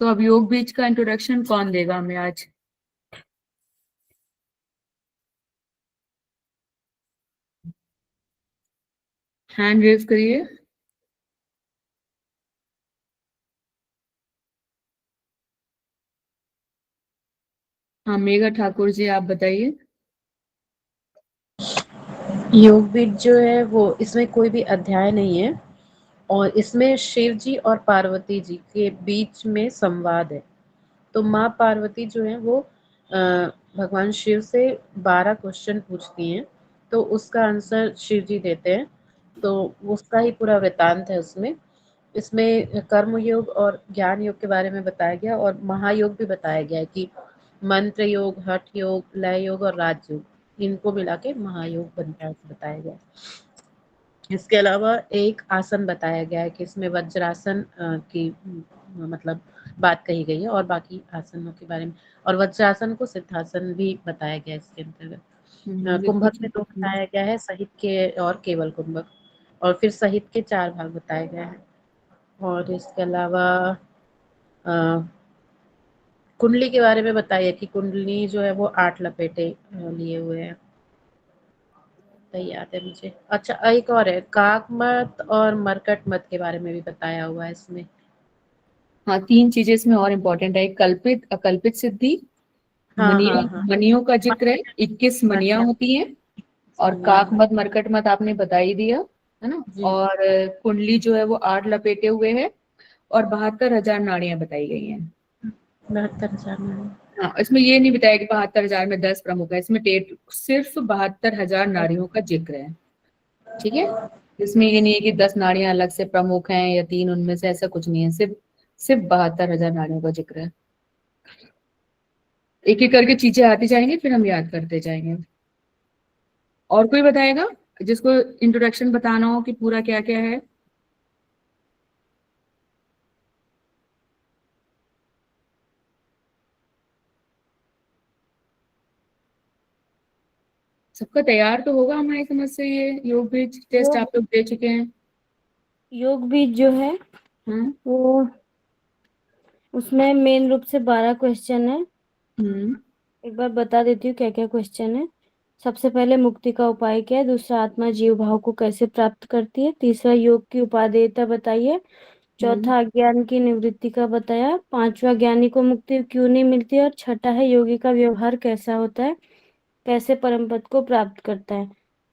तो अब योग बीज का इंट्रोडक्शन कौन देगा हमें आज? हैंड रेज करिए। हाँ, मेघा ठाकुर जी, आप बताइए। योग बीज जो है वो, इसमें कोई भी अध्याय नहीं है और इसमें शिव जी और पार्वती जी के बीच में संवाद है। तो माँ पार्वती जो है वो भगवान शिव से 12 क्वेश्चन पूछती हैं, तो उसका आंसर शिव जी देते हैं। तो उसका ही पूरा वृतांत है उसमें। इसमें कर्म योग और ज्ञान योग के बारे में बताया गया और महायोग भी बताया गया है कि मंत्र योग, हठ योग, लय योग और राजयोग, इनको मिला के महायोग बनता है, ऐसे बताया गया है। इसके अलावा एक आसन बताया गया है कि इसमें वज्रासन की मतलब बात कही गई है और बाकी आसनों के बारे में, और वज्रासन को सिद्धासन भी बताया गया है इसके अंतर्गत। कुंभक में 2 बताया गया है, सहित के और केवल कुंभक, और फिर सहित के 4 भाग बताए गए हैं। और इसके अलावा कुंडली के बारे में बताइए कि कुंडली जो है वो 8 लपेटे लिए हुए हैं, तो याद है मुझे। अच्छा, एक और है, काक मत और मरकट मत के बारे में भी बताया हुआ है इसमें। हाँ, 3 चीजें इसमें और इम्पोर्टेंट है। कल्पित, अकल्पित सिद्धि, हाँ हाँ मनियों हाँ। मनियों का जिक्र है, 21 मनियां अच्छा, होती हैं। और मनिया। काक मत मरकट मत आपने बता ही दिया, है ना। जी। और कुंडली जो है वो 8 लपेटे हुए है और 72,000 नाड़ियां बताई गई हैं। 72,000 में। हाँ, इसमें ये नहीं बताया कि 72,000 में 10 प्रमुख है, इसमें सिर्फ 72,000 नाड़ियों का जिक्र है। ठीक है, इसमें ये नहीं है कि 10 नाड़ियां अलग से प्रमुख हैं या 3 उनमें से, ऐसा कुछ नहीं है। सिर्फ सिर्फ 72,000 नाड़ियों का जिक्र है। एक एक करके चीजें आती जाएंगी, फिर हम याद करते जाएंगे। और कोई बताएगा जिसको इंट्रोडक्शन बताना हो कि पूरा क्या क्या है? सबका तैयार तो होगा हमारी समझ से, ये योग ब्रिज टेस्ट आप लोग दे चुके हैं। योग बीज जो है हाँ। वो, उसमें मेन रूप से 12 क्वेश्चन है। एक बार बता देती हूँ क्या क्या क्वेश्चन है। सबसे पहले मुक्ति का उपाय क्या है, दूसरा आत्मा जीव भाव को कैसे प्राप्त करती है, तीसरा योग की उपादेयता बताइए, चौथा अज्ञान की निवृत्ति का बताया, पांचवा ज्ञानी को मुक्ति क्यों नहीं मिलती, और छठा है योगी का व्यवहार कैसा होता है, कैसे परम पद को प्राप्त करता है,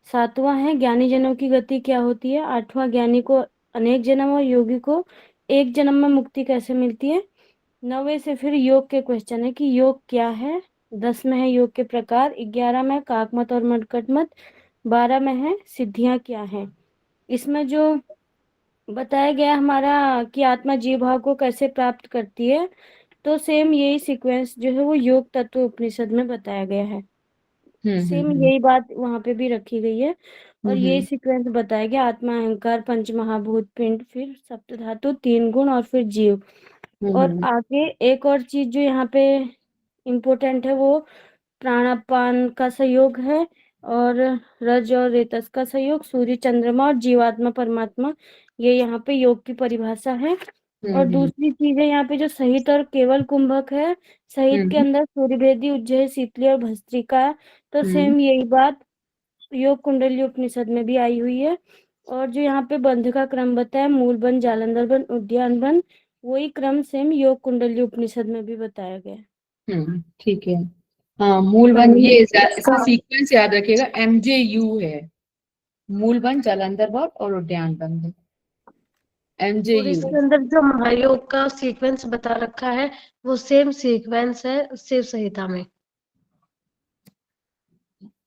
सातवां है ज्ञानी जनों की गति क्या होती है, आठवां ज्ञानी को अनेक जन्म और योगी को एक जन्म में मुक्ति कैसे मिलती है, 9वें से फिर योग के क्वेश्चन है कि योग क्या है, 10 में है योग के प्रकार, 11 में काकमत और मटकटमत, 12 में है सिद्धियां क्या है। इसमें जो बताया गया हमारा कि आत्मा जीव भाव को कैसे प्राप्त करती है, तो सेम यही सीक्वेंस जो है वो योग तत्व उपनिषद में बताया गया है। सेम यही बात वहां पे भी रखी गई है और यही सीक्वेंस बताया गया, आत्मा, अहंकार, पंच महाभूत, पिंड, फिर सप्त धातु, 3 गुण और फिर जीव। और आगे एक और चीज जो यहाँ पे इम्पोर्टेंट है वो प्राणापान का सहयोग है, और रज और रेतस का सहयोग, सूर्य चंद्रमा और जीवात्मा परमात्मा, ये यहाँ पे योग की परिभाषा है। और दूसरी चीज है यहाँ पे जो सहित और केवल कुंभक है, सहित के अंदर सूर्यभेदी, उज्जय, शीतली और भस्त्रिका है, तो सेम यही बात योग कुंडली उपनिषद में भी आई हुई है। और जो यहाँ पे बंध का क्रम बताया, मूल बन, जालंधर बन, उद्यान बन, वही क्रम सेम योग कुंडली उपनिषद में भी बताया गया है। ठीक है। हाँ, मूल वन, ये इसका सीक्वेंस याद रखिएगा, MJU है। मूल वन, जालंधर बन और उद्यान बन, और MJU। इसके अंदर जो महायोग का सीक्वेंस बता रखा है वो सेम सीक्वेंस है शिव संहिता में।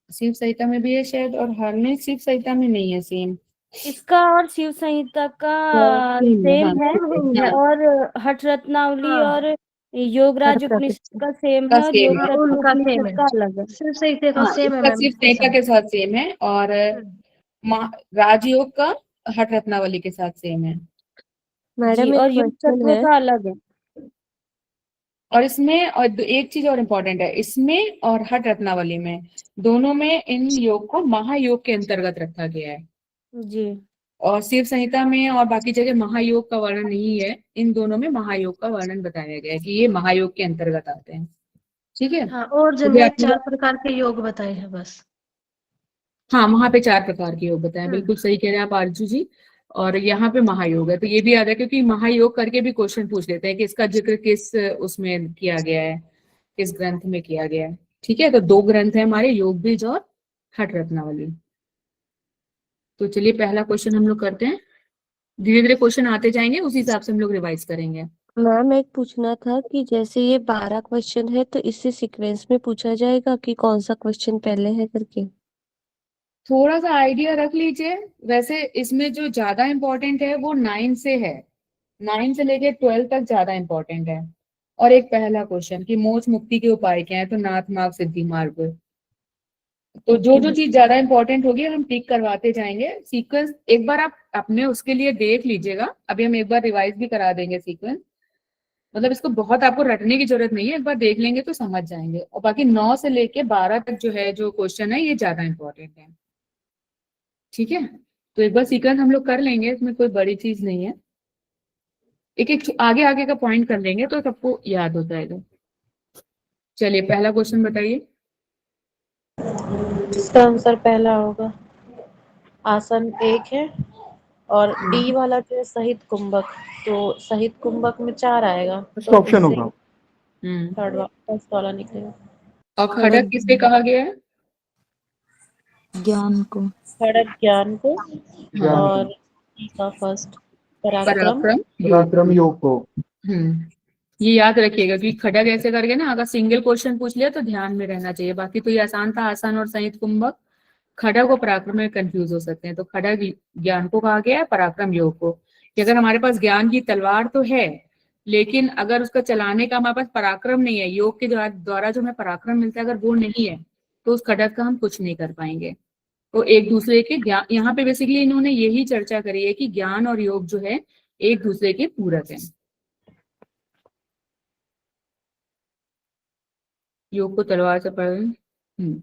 शिव संहिता में भी है शायद, और हर में शिव संहिता में नहीं है सेम। इसका और शिव संहिता का सेम है, सेम है, और हठ रत्नावली और योगराज उपनिषद का सेम है, और योग तत्व उनका सेम उपनिषद है, का अलग है। शिव संहिता का हाँ, सेम है इसका मैम शिव इसके संहिता साथ। के साथ सेम है, और राजयोग का हठ रत्नावली के साथ सेम है जी, मैडम एक और योग क्वेश्चन तत्व है। का अलग है। और इसमें और एक चीज और इम्पोर्टेंट है, इसमें और हठ रत्नावली में, दोनों में इन योग को महायोग के अंतर्गत रखा गया है। जी। और शिव संहिता में और बाकी जगह महायोग का वर्णन नहीं है, इन दोनों में महायोग का वर्णन बताया गया है कि ये महायोग के अंतर्गत आते हैं। ठीक है, हाँ, और तो भी जगह आप 4 प्रकार के योग बताए हैं बस। हाँ, वहां पे 4 प्रकार के योग बताए, हम्म। बिल्कुल सही कह रहे हैं आप आरजू जी। और यहाँ पे महायोग है, तो ये भी याद है क्योंकि महायोग करके भी क्वेश्चन पूछ लेते हैं कि इसका जिक्र किस उसमें किया गया है, किस ग्रंथ में किया गया है। ठीक है, तो 2 ग्रंथ है हमारे, योग बीज और हठ रत्नावली। तो चलिए पहला क्वेश्चन हम लोग करते हैं, धीरे धीरे क्वेश्चन आते जाएंगे, उसी हिसाब से हम लोग रिवाइज करेंगे। मैम एक पूछना था कि जैसे ये 12 क्वेश्चन है तो इससे सीक्वेंस में पूछा जाएगा कि कौन सा क्वेश्चन पहले है करके। थोड़ा सा आइडिया रख लीजिए। वैसे इसमें जो ज्यादा इंपॉर्टेंट है वो 9 से है, 9 से लेके 12 तक ज्यादा इंपॉर्टेंट है। और एक पहला क्वेश्चन कि मोक्ष मुक्ति के उपाय क्या है, तो नाथ मार्ग सिद्धि मार्ग। तो जो जो चीज ज्यादा इंपॉर्टेंट होगी हम टिक करवाते जाएंगे। सीक्वेंस एक बार आप अपने उसके लिए देख लीजिएगा, अभी हम एक बार रिवाइज भी करा देंगे सीक्वेंस। मतलब इसको बहुत आपको रटने की जरूरत नहीं है, एक बार देख लेंगे तो समझ जाएंगे। और बाकी 9 से लेके 12 तक जो है, जो क्वेश्चन है ये ज्यादा इंपॉर्टेंट है। ठीक है, तो एक बार सीक्वेंस हम लोग कर लेंगे, इसमें कोई बड़ी चीज नहीं है। एक एक आगे आगे का पॉइंट कर लेंगे तो सबको याद हो जाएगा। चलिए पहला क्वेश्चन बताइए। इसका आंसर पहला होगा, आसन 1 है। और डी वाला जो है सहित कुंभक, तो सहित कुंभक में 4 आएगा, तो ऑप्शन होगा। थर्ड वाला फर्स्ट वाला निकलेगा। और खड़क किससे कहा गया है? ज्ञान को। खड़क ज्ञान को, हाँ, और ई का फर्स्ट पराक्रम। पराक्रम योग को। ये याद रखिएगा कि खड़ग ऐसे करके ना, अगर सिंगल क्वेश्चन पूछ लिया तो ध्यान में रहना चाहिए। बाकी तो ये आसान था, आसान और संयुक्त कुंभक। खड़ग और पराक्रम में कंफ्यूज हो सकते हैं, तो खड़ग ज्ञान को कहा गया है, पराक्रम योग को। कि अगर हमारे पास ज्ञान की तलवार तो है, लेकिन अगर उसका चलाने का हमारे पास पराक्रम नहीं है, योग के द्वारा जो हमें पराक्रम मिलता है अगर वो नहीं है, तो उस खड़ग का हम कुछ नहीं कर पाएंगे। तो एक दूसरे के ज्ञान, यहाँ पे बेसिकली इन्होंने यही चर्चा करी है कि ज्ञान और योग जो है एक दूसरे के पूरक है। योग को तलवार से पढ़।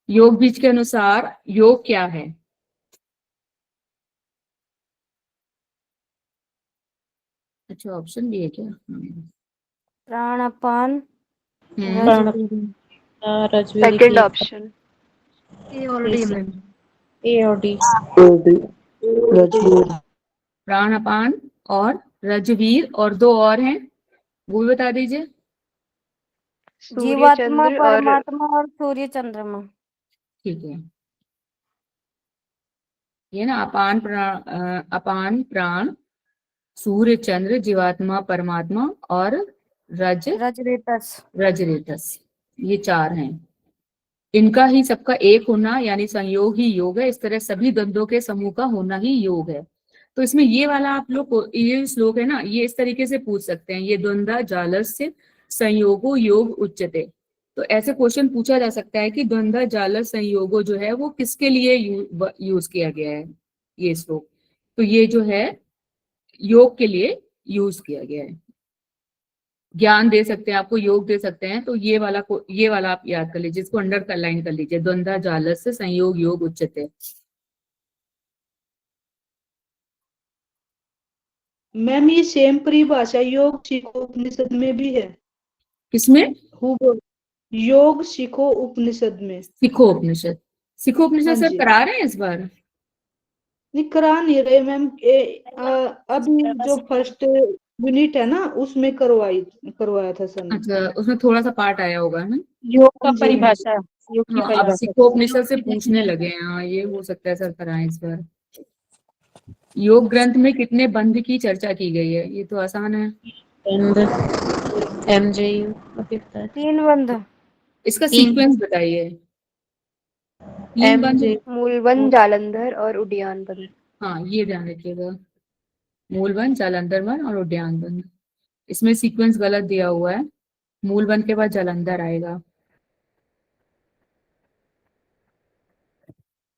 योग बीज के अनुसार योग क्या है? अच्छा, ऑप्शन भी है क्या? प्राण अपान रजवीर सेकंड ऑप्शन ए और डी में। ए और डी। प्राण अपान और रजवीर, और 2 और हैं, वो भी बता दीजिए। सूर्य जीवात्मा, चंद्र और परमात्मा और सूर्य चंद्रमा। ठीक है, ये ना अपान प्राण, सूर्य चंद्र, जीवात्मा, परमात्मा और रजरेतस। रजरेतस, ये 4 हैं। इनका ही सबका एक होना यानी संयोग ही योग है। इस तरह सभी द्वंद्वों के समूह का होना ही योग है। तो इसमें ये वाला आप लोग को, ये श्लोक है ना, ये इस तरीके से पूछ सकते हैं, ये द्वंद्व जालस्य संयोगो योग उच्यते। तो ऐसे क्वेश्चन पूछा जा सकता है कि द्वंद्व जालस संयोगो जो है वो किसके लिए यूज किया गया है, ये श्लोक। तो ये जो है योग के लिए यूज किया गया है। ज्ञान दे सकते हैं आपको, योग दे सकते हैं, तो ये वाला आप याद कर लीजिए, इसको अंडर कर लाइन कर लीजिए, द्वंद्व जालस्य संयोग योग उच्यते। मैम ये सेम परिभाषा योग सीखो उपनिषद में भी है। किसमें? योग सीखो उपनिषद में। सिखो उपनिषद, सिखो उपनिषद हाँ सब जी। करा रहे हैं इस बार? नहीं करा नहीं रहे मैम, अभी जो फर्स्ट यूनिट है ना उसमें करवाया था सर ने। अच्छा, उसमें थोड़ा सा पार्ट आया होगा ना। योग का हाँ जी, परिभाषा, योग की हाँ, अब परिभाषा। सिखो उपनिषद से पूछने लगे हैं। हाँ, ये हो सकता है सर कराएं इस बार। योग ग्रंथ में कितने बंध की चर्चा की गई है? ये तो आसान है। MJU 3 बंध। इसका सीक्वेंस बताइए। 3 बंध। मूलवन, जालंधर और उद्यान बंद। हाँ, ये ध्यान रखिएगा, मूलवन, जालंधर वन और उद्यान बंद। इसमें सीक्वेंस गलत दिया हुआ है, मूलवन के बाद जालंधर आएगा।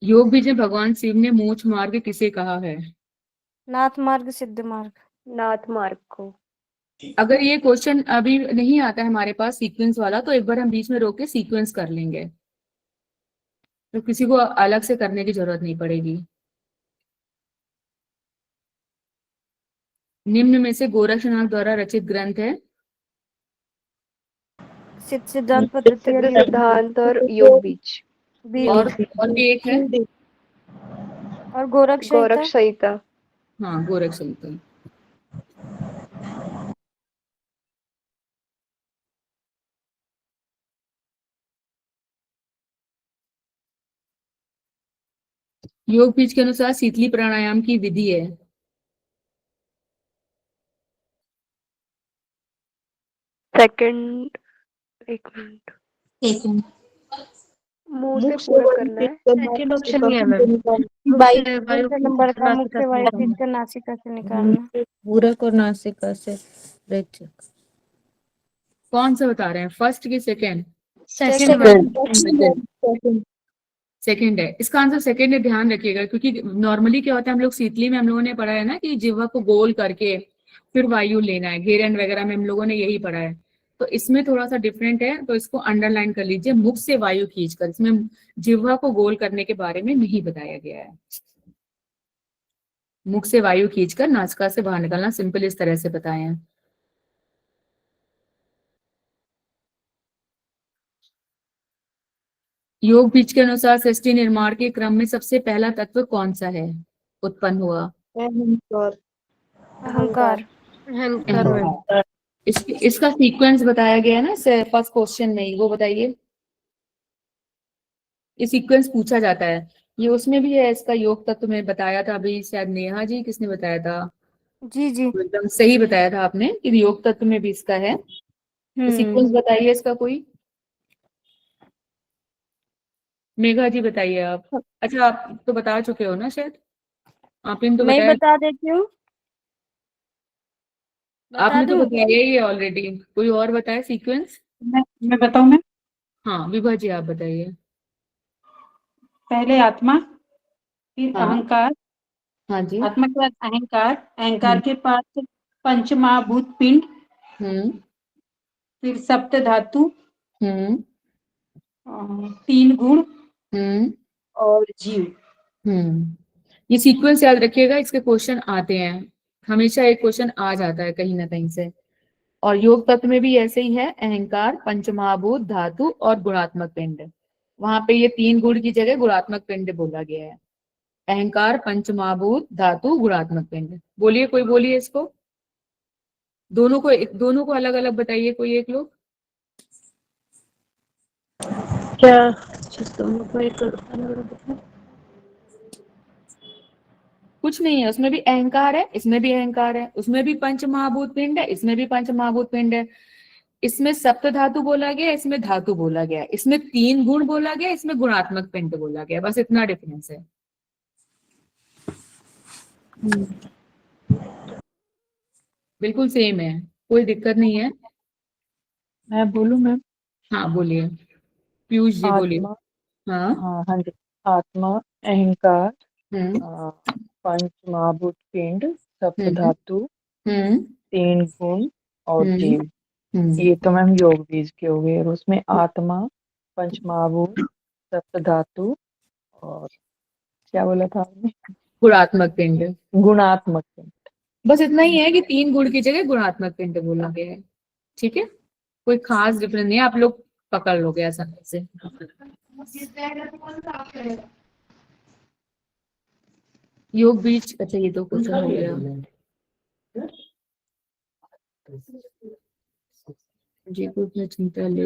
योग बीज में भगवान शिव ने मोक्ष मार्ग किसे कहा है? नाथ मार्ग, सिद्ध मार्ग। नाथ मार्ग को। अगर ये क्वेश्चन अभी नहीं आता है हमारे पास सीक्वेंस वाला, तो एक बार हम बीच में रोक के सीक्वेंस कर लेंगे, तो किसी को अलग से करने की जरूरत नहीं पड़ेगी। निम्न में से गोरक्षनाथ द्वारा रचित ग्रंथ है? सिद्धांत पद्धति और सिद्ध योग सिद्धांत और योग बीज। बीज और भी एक है, और गोरख संहिता। गोरख संहिता। हाँ गोरख संहिता। योग बीज के अनुसार शीतली प्राणायाम की विधि है? सेकंड, एक मिनट, मुंह से पूरा करना है। सेकंड ऑप्शन ही है मैम। वायु दूसरे नंबर का मुख से वायु नासिका खींचकर नासिका से निकालना। पूरक और नासिका से रेचक। कौन सा बता रहे हैं, फर्स्ट की सेकंड? सेकंड है इसका आंसर, सेकंड है। ध्यान रखिएगा, क्योंकि नॉर्मली क्या होता है, हम लोग शीतली में हम लोगों ने पढ़ा है ना कि जिह्वा को गोल करके फिर वायु लेना है, घेरन वगैरह में हम लोगों ने यही पढ़ा है। तो इसमें थोड़ा सा डिफरेंट है, तो इसको अंडरलाइन कर लीजिए, मुख से वायु खींचकर। इसमें जिह्वा को गोल करने के बारे में नहीं बताया गया है। मुख से वायु खींचकर नासिका से बाहर निकालना, सिंपल इस तरह से बताए हैं। योग बीज के अनुसार सृष्टि निर्माण के क्रम में सबसे पहला तत्व कौन सा है, उत्पन्न हुआ? अहंकार। अहंकार। अहंकार मैम। इसका सीक्वेंस बताया गया है ना फर्स्ट क्वेश्चन में ही, वो बताइए। ये सीक्वेंस पूछा जाता है, ये उसमें भी है। इसका योग तत्व में बताया था अभी, शायद नेहा जी किसने बताया था? जी जी। तो एकदम सही बताया था आपने कि योग तत्व में भी इसका है। तो सीक्वेंस बताइए इसका कोई। मेघा जी बताइए आप। अच्छा आप तो बता चुके हो ना शायद, आपने तो मैं ही बताया। बता देती हूँ। बता आपने तो दूं? बताया ही है ऑलरेडी, कोई और बताए सीक्वेंस? मैं बताऊं मैं? हाँ विभा जी आप बताइए। पहले आत्मा, फिर हाँ अहंकार। हाँ जी। आत्मा के बाद अहंकार, अहंकार हम्म के पास पंचमहाभूत पिंड, हम्म फिर सप्त धातु, हम्म 3 गुण हम्म और जीव। ये सीक्वेंस याद रखिएगा, इसके क्वेश्चन आते हैं हमेशा, एक क्वेश्चन आ जाता है कहीं ना कहीं से। और योग तत्व में भी ऐसे ही है, अहंकार, पंचमहाभूत, धातु और गुणात्मक पिंड। वहां पे ये 3 गुण की जगह गुणात्मक पिंड बोला गया है। अहंकार, पंचमहाभूत, धातु, गुणात्मक पिंड। बोलिए, कोई बोलिए इसको। दोनों को अलग अलग बताइए, कोई एक लोग। क्या दोनों को एक अलग बताओ? कुछ नहीं है, उसमें भी अहंकार है, इसमें भी अहंकार है, उसमें भी पंच महाभूत पिंड है, इसमें भी पंच महाभूत पिंड है। इसमें सप्त धातु बोला गया, इसमें धातु बोला गया, इसमें 3 गुण बोला गया, इसमें गुणात्मक पिंड बोला गया। बस इतना डिफरेंस है। बिल्कुल सेम है, कोई दिक्कत नहीं है। मैं बोलूं मैम? हाँ बोलिए, पीयूष जी बोलिए। आत्मा, हाँ। हाँ जी। आत्मा, अहंकार, हम्म पंच महाभूत पिंड, सप्त हम्म धातु, हम्म 3 गुण और हम्म जीव। ये तो मैम योग बीज के हो गए। और उसमें आत्मा, पंच महाभूत, सप्त धातु और क्या बोला था आपने? गुणात्मक पिंड। गुणात्मक पिंड। बस इतना ही है कि 3 गुण की जगह गुणात्मक पिंड बोला गया है। ठीक है, कोई खास डिफरेंस नहीं है, आप लोग पकड़ लोगे आसानी से। योग बीज, अच्छा ये तो क्वेश्चन हो गया। जी कुछ चिंता ले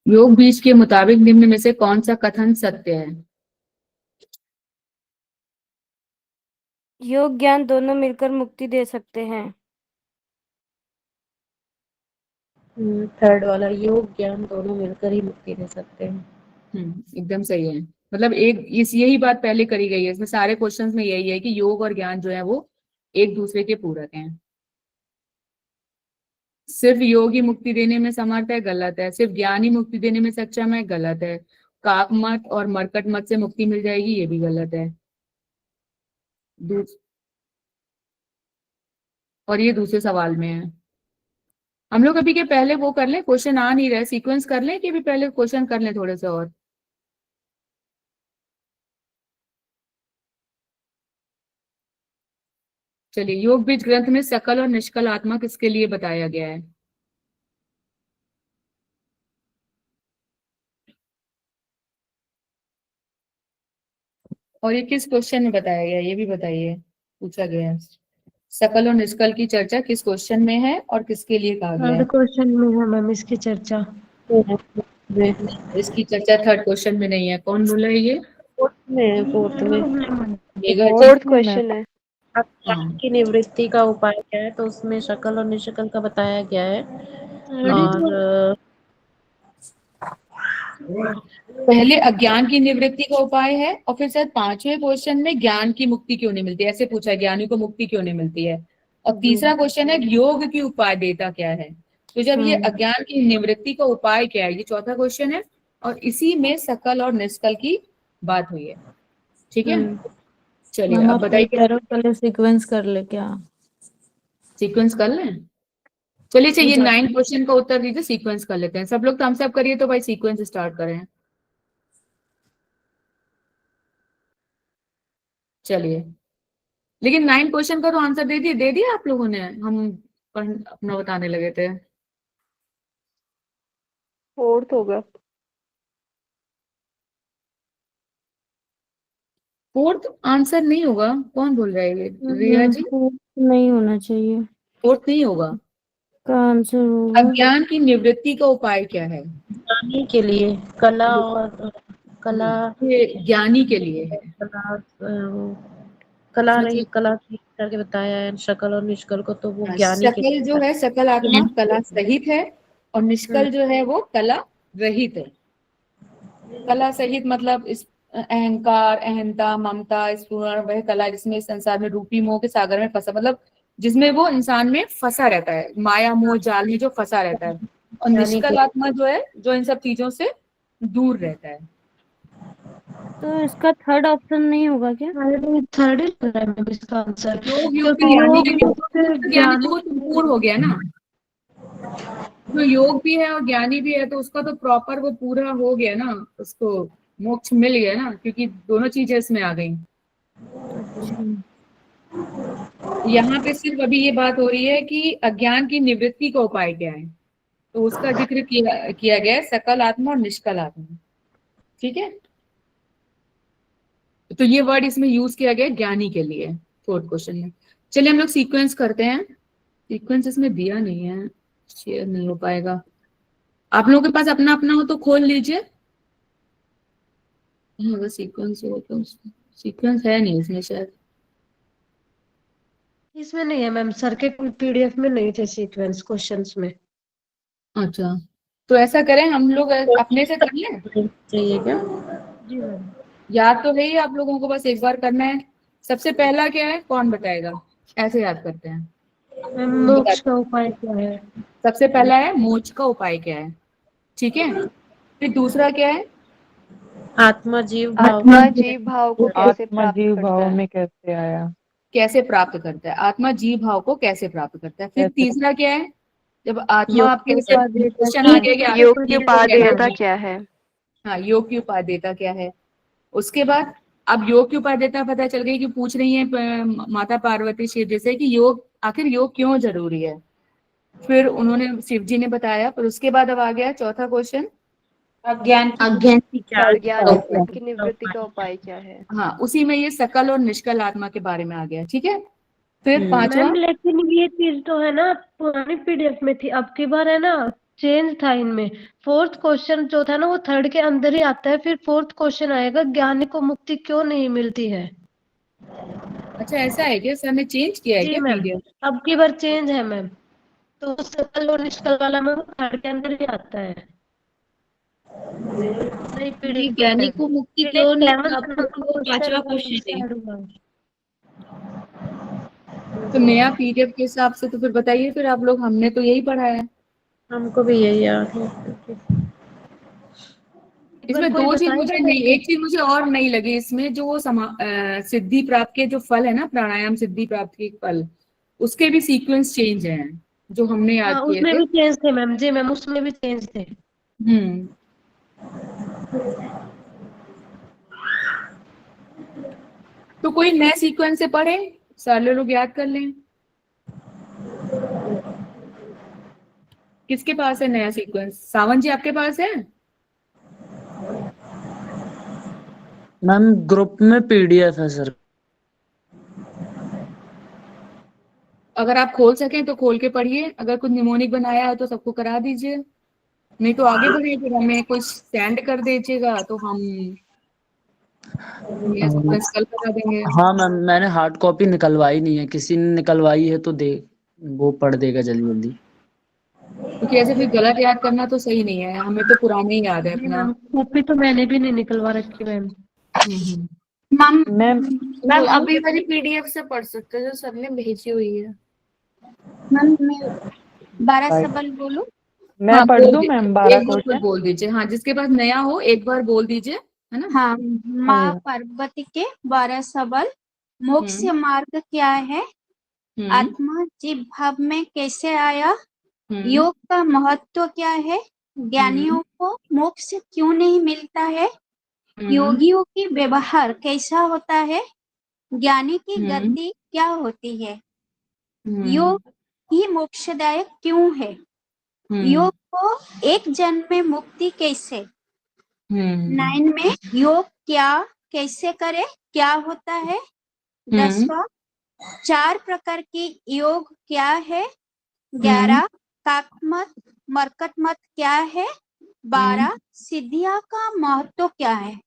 योग बीज के मुताबिक निम्न में से कौन सा कथन सत्य है? योग ज्ञान दोनों मिलकर मुक्ति दे सकते हैं। थर्ड वाला, योग ज्ञान दोनों मिलकर ही मुक्ति दे सकते हैं। एकदम सही है। मतलब यही बात पहले करी गई है, इसमें सारे क्वेश्चंस में यही है कि योग और ज्ञान जो है वो एक दूसरे के पूरक हैं। सिर्फ योग ही मुक्ति देने में समर्थ है, गलत है। सिर्फ ज्ञान ही मुक्ति देने में सक्षम है, गलत है। काक मत और मरकट मत से मुक्ति मिल जाएगी, ये भी गलत है। और ये दूसरे सवाल में है। हम लोग अभी के पहले वो कर लें, क्वेश्चन आ नहीं रहे, सीक्वेंस कर लें कि अभी पहले क्वेश्चन कर लें थोड़े से और। चलिए, योग बीज ग्रंथ में सकल और निष्कल आत्मा किसके लिए बताया गया है? और ये किस क्वेश्चन में बताया गया है, ये भी बताइए, पूछा गया है। सकल और निष्कल की चर्चा किस क्वेश्चन में है और किसके लिए कहा गया है? थर्ड क्वेश्चन में है मैम इसकी चर्चा। इसकी चर्चा थर्ड क्वेश्चन में नहीं है। कौन बोला है ये? फोर्थ में मेघा जी। फोर्थ क्वेश्चन है। अज्ञान की निवृत्ति का उपाय क्या है, तो उसमें शकल और निष्कल का बताया गया है। और पहले अज्ञान की निवृत्ति का उपाय है, और फिर शायद 5वें क्वेश्चन में ज्ञान की मुक्ति क्यों नहीं मिलती, ऐसे पूछा है, ज्ञानी को मुक्ति क्यों नहीं मिलती है। और तीसरा क्वेश्चन है योग की उपाय देता क्या है। तो जब ये अज्ञान की निवृत्ति का उपाय क्या है, ये चौथा क्वेश्चन है, और इसी में सकल और निष्कल की बात हुई है। ठीक है, चलिए अब बताइए। पहले सीक्वेंस कर ले क्या? सीक्वेंस कर लें? चलिए चाहिए 9 क्वेश्चन का उत्तर दीजिए, सीक्वेंस कर लेते हैं सब लोग। थम्स अप करिए तो भाई सीक्वेंस स्टार्ट करें। चलिए, लेकिन 9 क्वेश्चन का तो आंसर दे दिया आप लोगों ने, हम अपना बताने लगे थे। फोर्थ होगा। फोर्थ आंसर नहीं होगा, कौन बोल रहा है ये? रिया जी, नहीं होना चाहिए। फोर्थ नहीं होगा। का आंसर होगा अज्ञान की निवृत्ति का उपाय क्या है? ज्ञानी के लिए कला और कला, ये ज्ञानी के लिए है। कला रही कला करके बताया है शकल और निष्कल को, तो वो ज्ञानी के सकल जो है, सकल आत्मा कला सहित है, और निष्कल जो है वो कला रहित है। कला सहित मतलब इस अहंकार, अहंता, ममता, स्फुरण, वह कला जिसमें इस संसार में रूपी मोह के सागर में फंसा, मतलब जिसमें वो इंसान में फंसा रहता है, माया मोह जाल में जो फंसा रहता है। और निष्कल आत्मा जो है, जो इन सब चीजों से दूर रहता है। तो इसका थर्ड ऑप्शन नहीं होगा क्या? थर्ड ही लग रहा है मैम इसका आंसर। ज्ञानी तो वो संपूर्ण हो गया ना, जो योग भी है और ज्ञानी भी है, तो उसका तो प्रॉपर वो पूरा हो गया ना, उसको मोक्ष मिल गया ना, क्योंकि दोनों चीजें इसमें आ गई। यहाँ पे सिर्फ अभी ये बात हो रही है कि अज्ञान की निवृत्ति का उपाय क्या है, तो उसका जिक्र किया गया है, सकल आत्मा और निष्कल आत्मा। ठीक है, तो ये वर्ड इसमें यूज किया गया ज्ञानी के लिए फोर्थ क्वेश्चन में। चलिए हम लोग सीक्वेंस करते हैं। सीक्वेंस इसमें दिया नहीं है, शेयर नहीं हो पाएगा। आप लोगों के पास अपना अपना हो तो खोल लीजिए। अगर सीक्वेंस हो तो, सीक्वेंस है नहीं इसमें शायद। इसमें नहीं है मैम, सर के पीडीएफ में नहीं थे सीक्वेंस क्वेश्चंस में। अच्छा, तो ऐसा करें हम लोग अपने से कर लें, चाहिए क्या? जी मैम। याद तो है ही आप लोगों को, बस एक बार करना है। सबसे पहला क्या है, कौन बताएगा? ऐसे याद करते हैं। मैम मोक्ष का उपाय क्या है? सबसे पहला है मोक्ष का उपाय क्या है। ठीक है, फिर दूसरा क्या है? आत्मा जीव भाव आत्मा जीव भाव को कैसे आत्मा प्राप्त जीव करता भाव है? में कैसे आया? कैसे प्राप्त करता है, आत्मा जीव भाव को कैसे प्राप्त करता है। फिर तीसरा क्या है, जब आत्मा आपके क्वेश्चन आ गया कि योग की उपादेयता क्या है? हाँ, योग की उपादेयता क्या है। उसके बाद अब योग की उपादेयता पता चल गई कि पूछ रही है माता पार्वती शिव जी से कि योग, आखिर योग क्यों जरूरी है। फिर उन्होंने, शिव जी ने बताया। फिर उसके बाद अब आ गया चौथा क्वेश्चन, अज्ञान अज्ञान की निवृत्ति का उपाय क्या है? हाँ, उसी में ये सकल और निष्कल आत्मा के बारे में आ गया। ठीक है, फिर पांचवा, मैम लेकिन ये चीज तो है ना पुरानी पीडीएफ में थी, अब की बार है ना चेंज था इनमें। फोर्थ क्वेश्चन जो था ना वो थर्ड के अंदर ही आता है, फिर फोर्थ क्वेश्चन आएगा ज्ञानी को मुक्ति क्यों नहीं मिलती है। अच्छा ऐसा है क्या, सर ने चेंज किया है जी क्या मैम, पीडीएफ? अब की बार चेंज है मैम, तो सकल और निष्कल वाला मैम थर्ड के अंदर ही आता है। नहीं पीडीएफ ज्ञानी को मुक्ति क्यों नहीं प्राप्त होती, वो पांचवा क्वेश्चन है। तो नया पीडीएफ के हिसाब से तो फिर बताइए फिर आप लोग, हमने तो यही पढ़ा है। हमको भी यही याद है। इसमें दो चीज मुझे नहीं, एक चीज मुझे और नहीं लगी इसमें, जो वो सिद्धि प्राप्त के जो फल है ना, प्राणायाम सिद्धि प्राप्त के फल, उसके भी सीक्वेंस चेंज हैं जो हमने याद हाँ किए उसमें थे। भी चेंज थे मैम। जी मैम, उसमें भी चेंज थे। तो कोई नए सीक्वेंस से पढ़े, सारे लोग याद कर लें। किसके पास है नया सीक्वेंस? सावन जी आपके पास है? मैम ग्रुप में पीडीएफ है सर। अगर आप खोल सकें तो खोल के पढ़िए, अगर कुछ निमोनिक बनाया है तो सबको करा दीजिए, नहीं तो आगे बढ़िए, फिर हमें कुछ सेंड कर दीजिएगा तो हम नया सीक्वेंस कल करा देंगे। हाँ मैम, मैंने हार्ड कॉपी निकलवाई नहीं है, किसी ने निकलवाई है तो दे वो पढ़ देगा जल्दी जल्दी। क्योंकि ऐसे फिर गलत याद करना तो सही नहीं है, हमें तो पुराने ही याद है जी अपना। मैम, कॉपी तो मैंने भी नहीं निकलवा रखी मैम। मैम मैम मैम अभी वाली पीडीएफ से पढ़ सकते हो जो सर ने भेजी हुई है। मैम मैं 12 सवाल बोलूं? मैं हाँ पढ़ बोल दूं दीजिए, मैम 12 एक बार क्वेश्चन? बोल दीजिए, हाँ जिसके पास नया हो एक बार बोल दीजिए, है ना। हाँ, माँ पार्वती के 12 सवाल। मोक्ष मार्ग क्या है? आत्मा जीव भाव में कैसे आया? योग का महत्व क्या है? ज्ञानियों को मोक्ष क्यों नहीं मिलता है? योगियों की व्यवहार कैसा होता है? ज्ञानी की गति क्या होती है? योग ही मोक्षदायक क्यों है? योग को एक जन्म में मुक्ति कैसे? 9 में योग क्या कैसे करे, क्या होता है? 10वां 4 प्रकार की योग क्या है? 11 काकमत मरकट मत क्या है? 12 सिद्धिया का महत्व क्या है?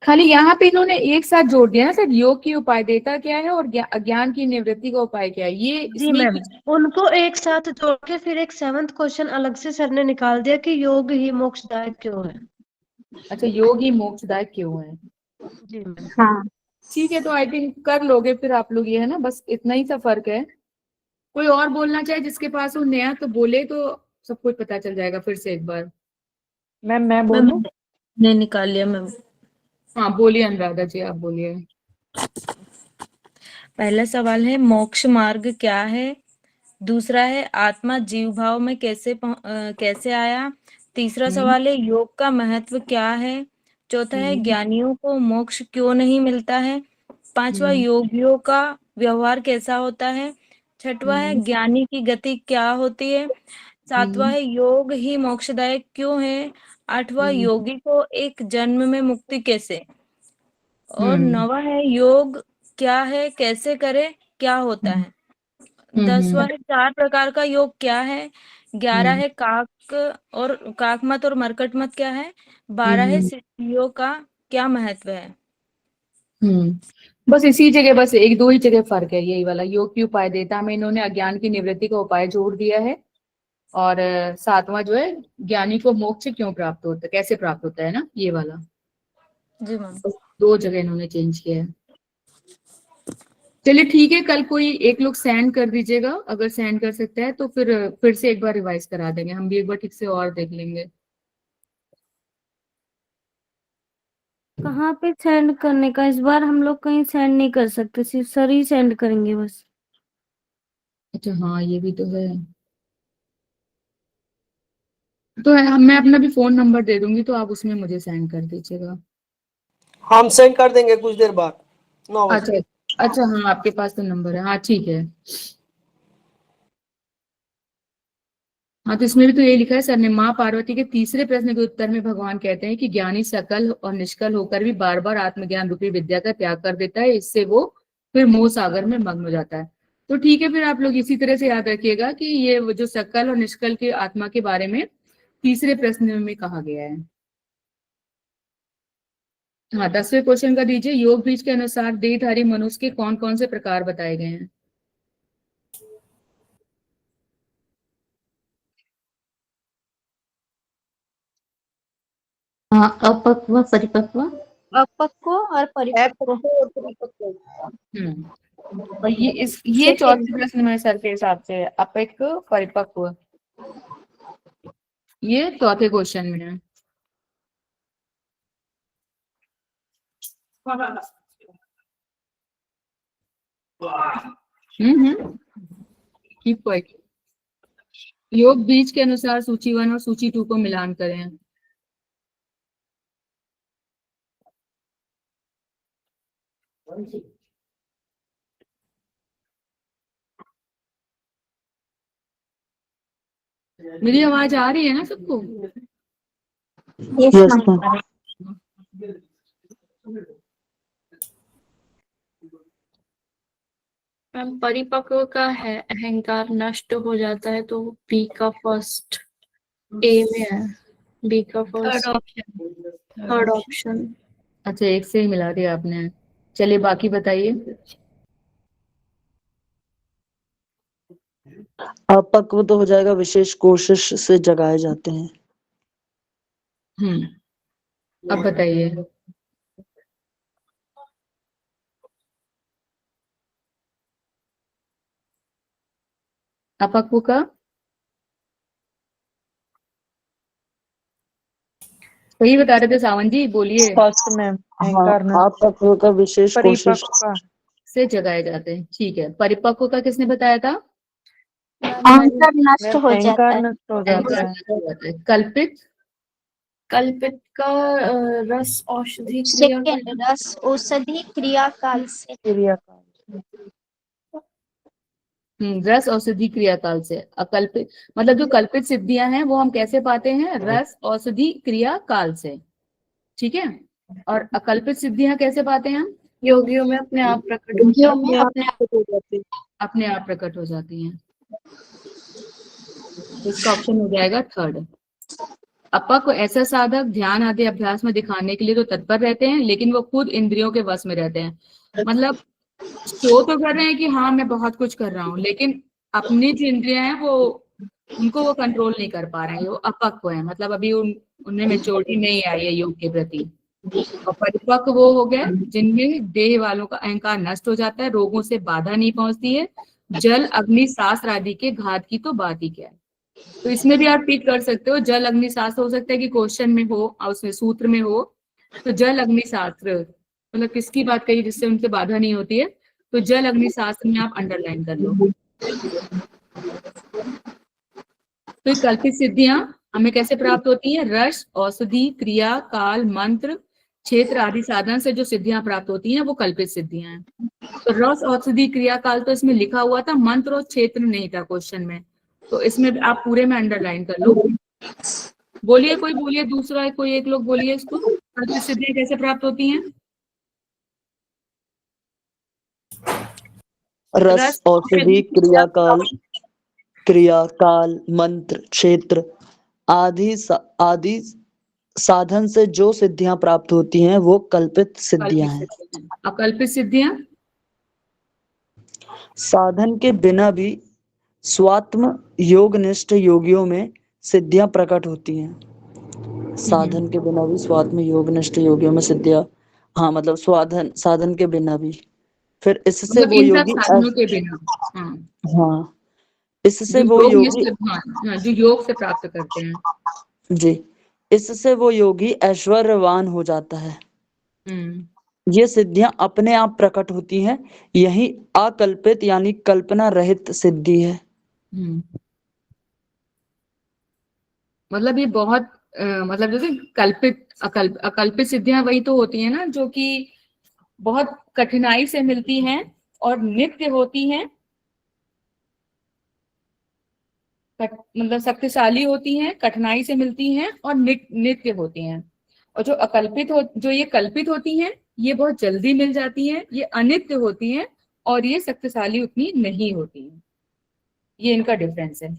खाली यहाँ पे इन्होंने एक साथ जोड़ दिया ना सर, योग की उपाय देता क्या है और अज्ञान की निवृत्ति का उपाय क्या है, ये जी इसमें मैम, उनको एक साथ जोड़ के फिर एक 7th क्वेश्चन अलग से सर ने निकाल दिया कि योग ही मोक्षदायक क्यों है। अच्छा, योग ही मोक्षदायक क्यों है। जी मैम। हाँ ठीक है, तो आई थिंक कर लोगे फिर आप लोग, ये है ना, बस इतना ही सा फर्क है। कोई और बोलना चाहे जिसके पास हो नया तो बोले, तो सब कुछ पता चल जाएगा फिर से एक बार। मैम मैं बोलूं? ने निकाल लिया मैम। हाँ बोलिए अनुराधा जी, आप बोलिए। पहला सवाल है मोक्ष मार्ग क्या है? दूसरा है आत्मा जीव भाव में कैसे आया? तीसरा सवाल है योग का महत्व क्या है? चौथा है ज्ञानियों को मोक्ष क्यों नहीं मिलता है? पांचवा योगियों का व्यवहार कैसा होता है? छठवां है ज्ञानी की गति क्या होती है? सातवां है योग ही मोक्षदायक क्यों है? आठवां योगी को एक जन्म में मुक्ति कैसे? और नवा है योग क्या है, कैसे करे, क्या होता है? 10वां है 4 प्रकार का योग क्या है? 11 है काकमत और मरकटमत क्या है? 12 है सिद्धियों का क्या महत्व है? बस इसी जगह, बस एक दो ही जगह फर्क है, यही वाला योग की उपाय देता में इन्होंने अज्ञान की निवृत्ति का उपाय जोड़ दिया है, और 7वां जो है ज्ञानी को मोक्ष क्यों प्राप्त होता है, कैसे प्राप्त होता है ना, ये वाला। जी मैम। बस 2 जगह इन्होंने चेंज किया है। चलिए ठीक है, कल कोई एक लोग सेंड कर दीजिएगा, अगर सेंड कर सकता है तो फिर से एक बार रिवाइज करा देंगे, हम भी एक बार ठीक से और देख लेंगे। कहाँ पे सेंड करने का? इस बार हम लोग कहीं सेंड नहीं कर सकते, सिर्फ सर ही सेंड करेंगे बस। अच्छा हाँ, ये भी तो है। तो मैं अपना भी फोन नंबर दे दूंगी, तो आप उसमें मुझे सेंड कर दीजिएगा। हम सेंड कर देंगे कुछ देर बाद 9 बजे। अच्छा अच्छा, हाँ आपके पास तो नंबर है, हाँ ठीक है। हाँ तो इसमें भी तो ये लिखा है सर ने, माँ पार्वती के तीसरे प्रश्न के उत्तर में भगवान कहते हैं कि ज्ञानी सकल और निष्कल होकर भी बार बार आत्मज्ञान रूपी विद्या का त्याग कर देता है, इससे वो फिर मोह सागर में मग्न हो जाता है। तो ठीक है, फिर आप लोग इसी तरह से याद रखिएगा कि ये वो जो सकल और निष्कल के आत्मा के बारे में तीसरे प्रश्न में कहा गया है। हाँ 10वें क्वेश्चन का दीजिए, योग बीज के अनुसार देहधारी मनुष्य के कौन कौन से प्रकार बताए गए हैं? हाँ, अपक्व परिपक्व। अपक्व और परिपक्व। और ये चौथे प्रश्न में सर के हिसाब से अपक्व परिपक्व, ये चौथे क्वेश्चन में है। Keep quiet. योग बीज के अनुसार सूची 1 और सूची 2 को मिलान करें। मेरी आवाज आ रही है ना सबको? Yes ma'am. मैम परिपक्व का है अहंकार नष्ट हो जाता है तो बी का फर्स्ट ए में है, बी का फर्स्ट थर्ड ऑप्शन। अच्छा, एक से ही मिला दिया आपने। चलिए बाकी बताइए। अपक्व तो हो जाएगा विशेष कोशिश से जगाए जाते हैं। अब बताइए। अपक्व का वही बता रहे थे सावन जी, बोलिए। फर्स्ट मैम, अहंकार हाँ, अपक्व का विशेष कोशिश परिपक्व से जगाए जाते हैं, ठीक है। परिपक्व का किसने बताया था? अहंकार नष्ट हो जाता अहंकार है। नष्ट हो जाता अहंकार है। नष्ट हो जाता है। कल्पित कल्पित का रस औषधि क्रिया सेकेंड रस औषधि क्रिया काल से। क्रियाकाल। रस औषधि क्रिया काल से। अकल्पित मतलब जो कल्पित सिद्धियां हैं वो हम कैसे पाते हैं? रस औषधि क्रिया काल से, ठीक है। और अकल्पित सिद्धियां कैसे पाते हैं हम? योगियों में अपने आप प्रकट होती योगियों में अपने अपने आप प्रकट हो जाती हैं। तो इसका ऑप्शन हो जाएगा थर्ड। अपक्व ऐसा साधक ध्यान आदि अभ्यास में दिखाने के लिए तो तत्पर रहते हैं, लेकिन वो खुद इंद्रियों के वश में रहते हैं। मतलब शो तो कर रहे हैं कि हाँ मैं बहुत कुछ कर रहा हूँ, लेकिन अपनी जो इंद्रियां हैं वो उनको वो कंट्रोल नहीं कर पा रहे हैं। वो अपक्व है, मतलब अभी उनमें मेच्योरिटी नहीं आई है योग के प्रति। और परिपक्व वो हो गए जिनमें देह वालों का अहंकार नष्ट हो जाता है, रोगों से बाधा नहीं पहुंचती है, जल अग्नि शास्त्र आदि के घात की तो बात ही क्या है। तो इसमें भी आप टिक कर सकते हो। जल अग्नि शास्त्र हो सकता है कि क्वेश्चन में हो और उसमें सूत्र में हो, तो जल अग्नि शास्त्र मतलब किसकी बात कही जिससे उनसे बाधा नहीं होती है, तो जल अग्नि शास्त्र में आप अंडरलाइन कर लो। तो कल्पित सिद्धियां हमें कैसे प्राप्त होती है? रस औषधि क्रिया काल मंत्र क्षेत्र आदि साधन से जो सिद्धियां प्राप्त होती हैं वो कल्पित सिद्धियां हैं। तो रस औषधि क्रिया काल तो इसमें लिखा हुआ था, मंत्र और क्षेत्र नहीं था क्वेश्चन में, तो इसमें आप पूरे में अंडरलाइन कर लो। बोलिए, कोई बोलिए, दूसरा कोई एक लोग बोलिए इसको, कल्पित सिद्धियां कैसे प्राप्त होती हैं? रस औषधि क्रियाकाल मंत्र क्षेत्र आदि साधन से जो सिद्धियां प्राप्त होती हैं वो कल्पित सिद्धियां हैं। अकल्पित सिद्धियां साधन के बिना भी स्वात्म योगनिष्ठ योगियों में सिद्धियां प्रकट होती हैं। साधन के बिना भी स्वात्म योगनिष्ठ योगियों में सिद्धियां, हाँ मतलब साधन के बिना भी, फिर इससे मतलब वो इन सब योगी साधनों के बिना, हाँ इससे जो वो योग योगी जो योग से प्राप्त करते हैं जी, इससे वो योगी ऐश्वर्यवान हो जाता है। ये सिद्धियां अपने आप प्रकट होती हैं, यही अकल्पित यानी कल्पना रहित सिद्धि है। मतलब ये बहुत मतलब जैसे अकल्पित सिद्धियां वही तो होती है ना जो कि बहुत कठिनाई से मिलती हैं और नित्य होती हैं, मतलब शक्तिशाली होती हैं, कठिनाई से मिलती हैं और नित्य होती हैं। और जो ये कल्पित होती हैं ये बहुत जल्दी मिल जाती हैं, ये अनित्य होती हैं और ये शक्तिशाली उतनी नहीं होती हैं। ये इनका डिफरेंस है।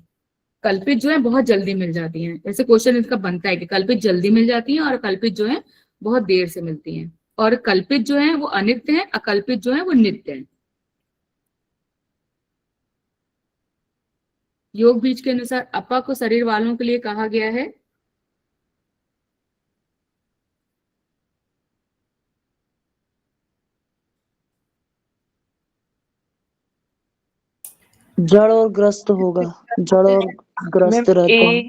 कल्पित जो है बहुत जल्दी मिल जाती हैं, ऐसे क्वेश्चन इसका बनता है कि कल्पित जल्दी मिल जाती हैं और कल्पित जो है बहुत देर से मिलती हैं, और कल्पित जो है वो अनित्य है, अकल्पित जो है वो नित्य है। योग बीज के अनुसार अपा को शरीर वालों के लिए कहा गया है जड़ और ग्रस्त होगा, जड़ और ग्रस्त रहता है।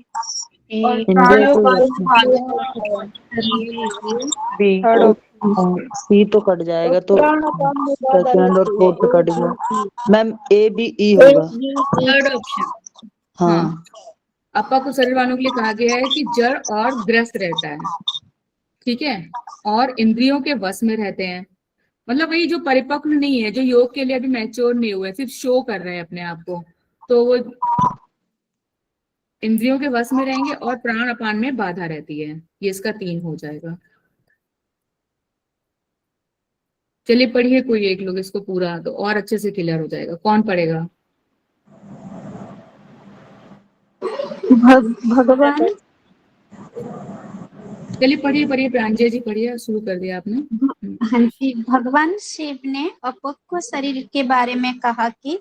सी तो कट जाएगा, तो सेकंड और फोर्थ कट गया मैम, ए बी ई होगा थर्ड ऑप्शन। हाँ, अपा को शरीर वालों के लिए कहा गया है कि जड़ और ग्रस्त रहता है, ठीक है, और इंद्रियों के वश में रहते हैं। मतलब वही जो परिपक्व नहीं है, जो योग के लिए अभी मैच्योर नहीं हुए, सिर्फ शो कर रहे हैं अपने आप को, तो वो इंद्रियों के वश में रहेंगे और प्राण अपान में बाधा रहती है। ये इसका 3 हो जाएगा। चलिए पढ़िए कोई एक लोग इसको पूरा, तो और अच्छे से क्लियर हो जाएगा। कौन पढ़ेगा? भगवान चलिए पढ़िए प्रांजय जी पढ़िए, शुरू कर दिया आपने। हाँ जी, भगवान शिव ने अपक्व शरीर के बारे में कहा कि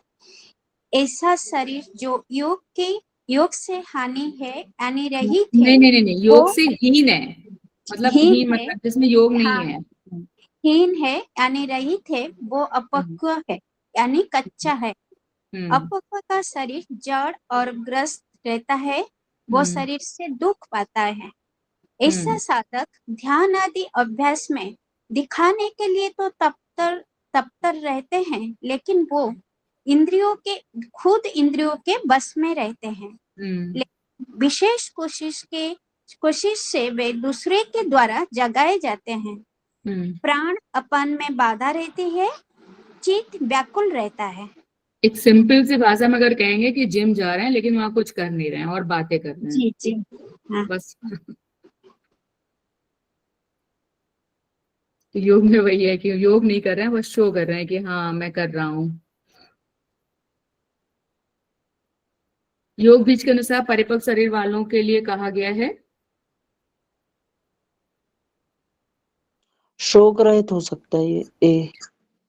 ऐसा शरीर जो योग से हानि है यानी रहित है। नहीं, योग से हीन है, मतलब हीन मतलब जिसमें योग नहीं हाँ, है। हीन है यानी रहित है, वो अपक्व है यानी कच्चा है। अपक्व का शरीर जड़ और ग्रस्त रहता है, वो शरीर से दुख पाता है। ऐसा साधक ध्यान आदि अभ्यास में दिखाने के लिए तो तत्पर रहते हैं, लेकिन वो खुद इंद्रियों के बस में रहते हैं। विशेष कोशिश से वे दूसरे के द्वारा जगाए जाते हैं। प्राण अपान में बाधा रहती है, चित्त व्याकुल रहता है। एक सिंपल सी भाषा में अगर कहेंगे कि जिम जा रहे हैं लेकिन वहां कुछ कर नहीं रहे हैं और बातें कर रहे हैं। जी हाँ। बस तो योग में वही है कि योग नहीं कर रहे हैं, बस शो कर रहे हैं कि हाँ मैं कर रहा हूँ। योग बीज के अनुसार परिपक्व शरीर वालों के लिए कहा गया है शोक रहित हो सकता है ये ए।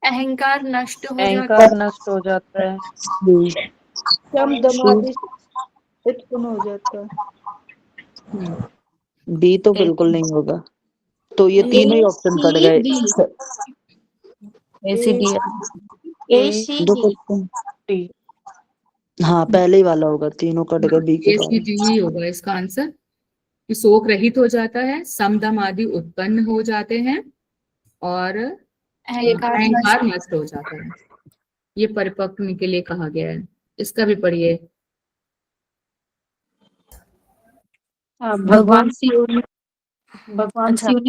अहंकार नष्ट हो अहंकार नष्ट हो जाता है। शम दम आदि उत्पन्न हो जाता है। बी तो बिल्कुल नहीं होगा, तो ये तीनों ही ऑप्शन कट गए। हाँ पहले ही वाला होगा, तीनों कट गए बी के बाद। ही होगा इसका आंसर कि शोक रहित हो जाता है, समदम आदि उत्पन्न हो जाते हैं और अहंकार नष्ट हो जाता है। ये परिपक्व के लिए कहा गया है। इसका भी पढ़िए। भगवान शिव ने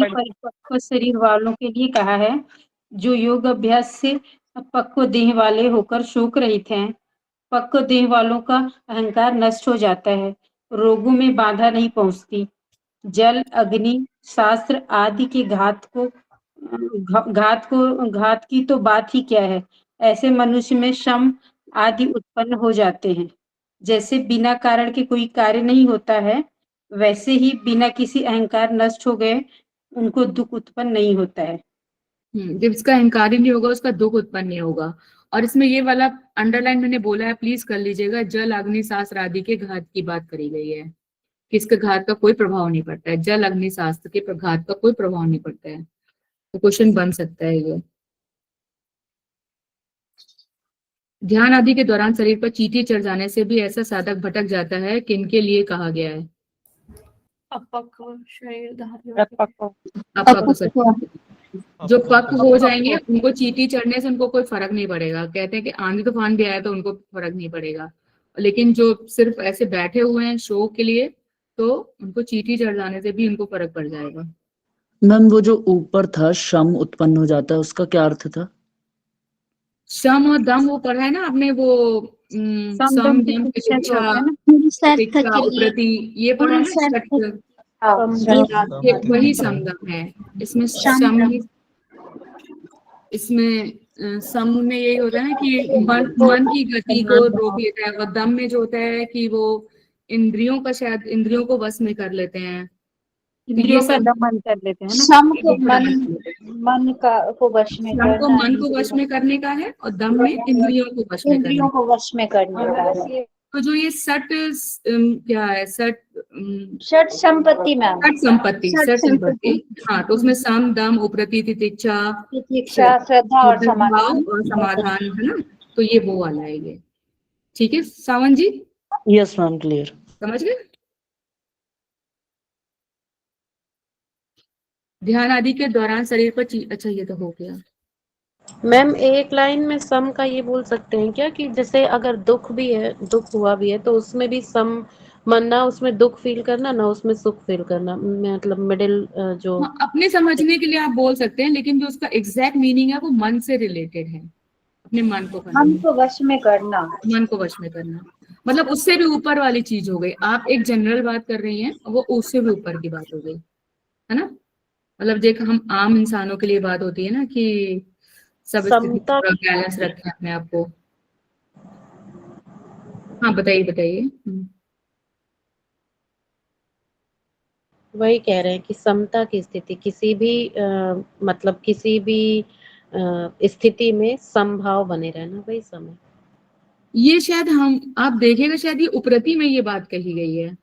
परिपक्व शरीर वालों के लिए कहा है, जो योग अभ्यास से पक्व देह वाले होकर शोक रहित हैं। पक्व देह वालों का अहंकार नष्ट हो जाता है, रोगों में बाधा नहीं पहुंचती। जल, अग्नि, शास्त्र आदि के घात की तो बात ही क्या है। ऐसे मनुष्य में शम आदि उत्पन्न हो जाते हैं। जैसे बिना कारण के कोई कार्य नहीं होता है, वैसे ही बिना किसी अहंकार नष्ट हो गए उनको दुख उत्पन्न नहीं होता है। जब इसका अहंकार ही नहीं होगा उसका दुख उत्पन्न नहीं होगा। और इसमें ये वाला अंडरलाइन मैंने बोला है, प्लीज कर लीजिएगा। जल, अग्नि, शास्त्र आदि के घात की बात करी गई है, किसके घात का कोई प्रभाव नहीं पड़ता है। जल, अग्नि, शास्त्र के घात का कोई प्रभाव नहीं पड़ता है। तो क्वेश्चन बन सकता है ये। ध्यान आदि के दौरान शरीर पर चींटी चढ़ जाने से भी ऐसा साधक भटक जाता है, किनके लिए कहा गया है? अपक्व शरीरधारी। जो पक्व हो जाएंगे उनको चींटी चढ़ने से उनको कोई फर्क नहीं पड़ेगा। कहते हैं कि आंधी तूफान भी आया तो उनको फर्क नहीं पड़ेगा, लेकिन जो सिर्फ ऐसे बैठे हुए हैं शो के लिए, तो उनको चींटी चढ़ जाने से भी उनको फर्क पड़ जाएगा। मैम वो जो ऊपर था शम उत्पन्न हो जाता है, उसका क्या अर्थ था? शम और दम वो पढ़ा है ना आपने, वो सम दम तितिक्षा उप्रति, ये पढ़ा है ना। ये वही समदम है। इसमें सम में यही होता है ना कि मन की गति को रोक लेता है, और दम में जो होता है कि वो इंद्रियों को वश में कर लेते हैं, इंद्रियों का दमन कर लेते हैं ना। सम को मन को वश में करने का है, और दम में इंद्रियों को वश में करने का है। तो जो ये क्या है, षट संपत्ति मैम, षट संपत्ति। हाँ, तो उसमें सम, दम, उप्रति, तितिक्षा, श्रद्धा और समाधान है ना। तो ये वो वाला है ये। ठीक है सावन जी? यस मैम, क्लियर, समझ गए। ध्यान आदि के दौरान शरीर पर अच्छा ये तो हो गया। मैम एक लाइन में सम का ये बोल सकते हैं क्या कि जैसे अगर दुख हुआ भी है तो उसमें भी सम मानना, उसमें दुख फील करना ना उसमें सुख फील करना, मतलब मिडिल जो अपने समझने के लिए आप बोल सकते हैं, लेकिन जो उसका एग्जैक्ट मीनिंग है वो मन से रिलेटेड है। अपने मन को करना, मन को वश में करना। मन को वश में करना मतलब उससे भी ऊपर वाली चीज हो गई। आप एक जनरल बात कर रही हैं, वो उससे भी ऊपर की बात हो गई, है ना। मतलब देख, हम आम इंसानों के लिए बात होती है ना कि सब स्थिति समता बैलेंस रखें अपने आप को। हाँ बताइए बताइए। वही कह रहे हैं कि समता की स्थिति किसी भी मतलब किसी भी स्थिति में समभाव बने रहना, वही समय। ये शायद आप देखेगा शायद ये उपरति में ये बात कही गई है।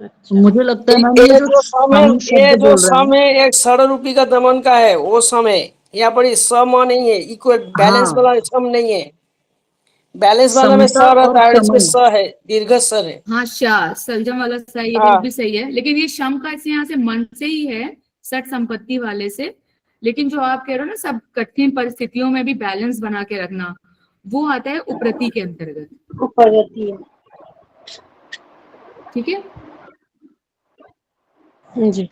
अच्छा। मुझे लगता है मैम ये ये जो समय, हम ये शब्द जो बोल रहे हैं। समय एक षडरूपी का दमन का है, वो समय यहाँ पर सम नहीं है, इक्वल बैलेंस हाँ, वाला सम नहीं है। बैलेंस वाला में स समता और रहता है और इसमें समय। स है, दीर्घ सर है। हाँ, शाह सलजम वाला सही है, हाँ बिल्कुल सही है। लेकिन ये शम का इसे यहाँ से मन से ही है, सठ संपत्ति वाले से। लेकिन जो आप कह रहे हो ना, सब कठिन परिस्थितियों में भी बैलेंस बना के रखना, वो आता है उपरति के अंतर्गत। उपरति है। ठीक है। जी।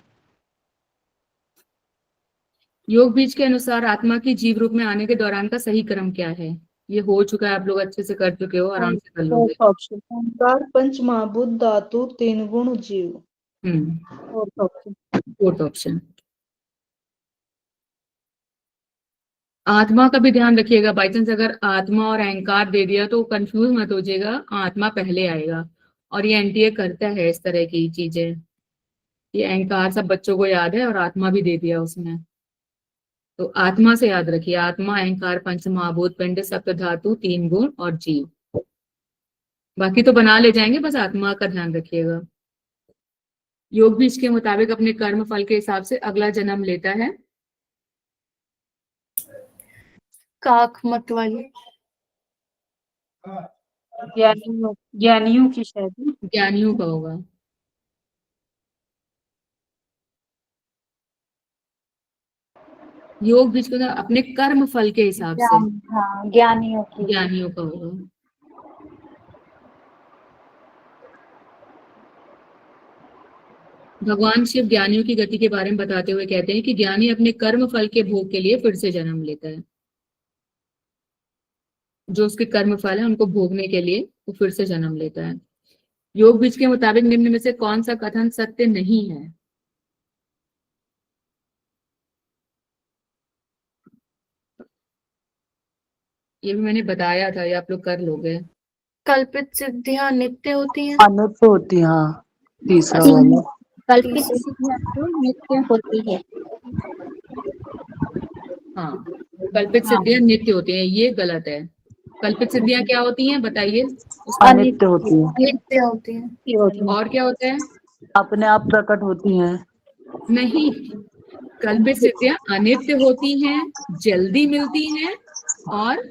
योग बीज के अनुसार आत्मा की जीव रूप में आने के दौरान का सही क्रम क्या है? ये हो चुका है, आप लोग अच्छे से कर चुके हो, आराम से कर लोगे। अहंकार, पंच महाभूत, धातु, 3 गुण, जीव। Fourth option. आत्मा का भी ध्यान रखिएगा, बाई चांस अगर आत्मा और अहंकार दे दिया तो कंफ्यूज मत हो जाएगा, आत्मा पहले आएगा। और ये एनटीए करता है इस तरह की चीजें। ये अहंकार सब बच्चों को याद है और आत्मा भी दे दिया उसने। तो आत्मा से याद रखिए, आत्मा, अहंकार, पंच महाभूत, पिंड, सप्त धातु, 3 गुण और जीव। बाकी तो बना ले जाएंगे, बस आत्मा का ध्यान रखिएगा। योग बीज के मुताबिक अपने कर्म फल के हिसाब से अगला जन्म लेता है काक मत वाली। ज्ञानियों की शादी। ज्ञानियों का होगा। योग बीज को अपने कर्म फल के हिसाब से हाँ, ज्ञानियों की। ज्ञानियों का होगा। भगवान शिव ज्ञानियों की गति के बारे में बताते हुए कहते हैं कि ज्ञानी अपने कर्म फल के भोग के लिए फिर से जन्म लेता है। जो उसके कर्म फल है उनको भोगने के लिए वो फिर से जन्म लेता है। योग बीज के मुताबिक निम्न में से कौन सा कथन सत्य नहीं है? ये भी मैंने बताया था, ये आप लोग कर लोगे। कल्पित सिद्धियां नित्य होती हैं। अनित्य होती, हाँ, तीसरा वाला। कल्पित सिद्धियां तो नित्य होती है। हाँ, कल्पित सिद्धियां नित्य होती हैं, ये गलत है। कल्पित सिद्धियां क्या होती हैं बताइए? अनित्य होती है। नित्य होती हैं। और क्या होता है? अपने आप प्रकट होती हैं। नहीं, कल्पित सिद्धियां अनित्य होती हैं, जल्दी मिलती हैं और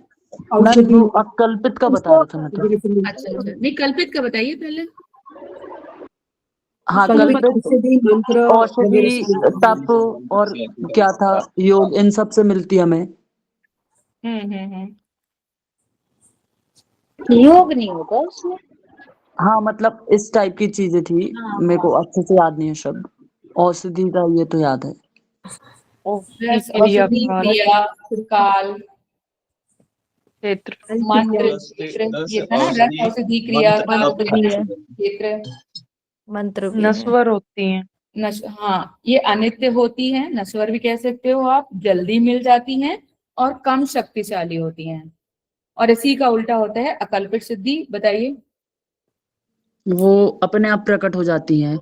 मैम वो अकल्पित का बता रहा था मैं तो। अच्छा अच्छा, नहीं कल्पित का बताइए पहले। हाँ, कल्पित औषधि, तप और क्या था, योग, इन सब से मिलती हमें। योग नहीं होगा उसमें। हाँ, मतलब इस टाइप की चीजें थी, मेरे को अच्छे से याद नहीं है शब्द। औषधि का ये तो याद है। रस, औषधि, क्रिया, काल, क्षेत्र, मंत्र, क्षेत्र, ये था ना, रस, औषधि, क्रिया, काल, क्षेत्र, मंत्र भी है। नश्वर होती हैं। हाँ, ये अनित्य होती हैं, नश्वर भी कह सकते हो आप, जल्दी मिल जाती हैं और कम शक्तिशाली होती हैं। और इसी का उल्टा होता है अकल्पित सिद्धि। बताइए। वो अपने आप प्रकट हो जाती हैं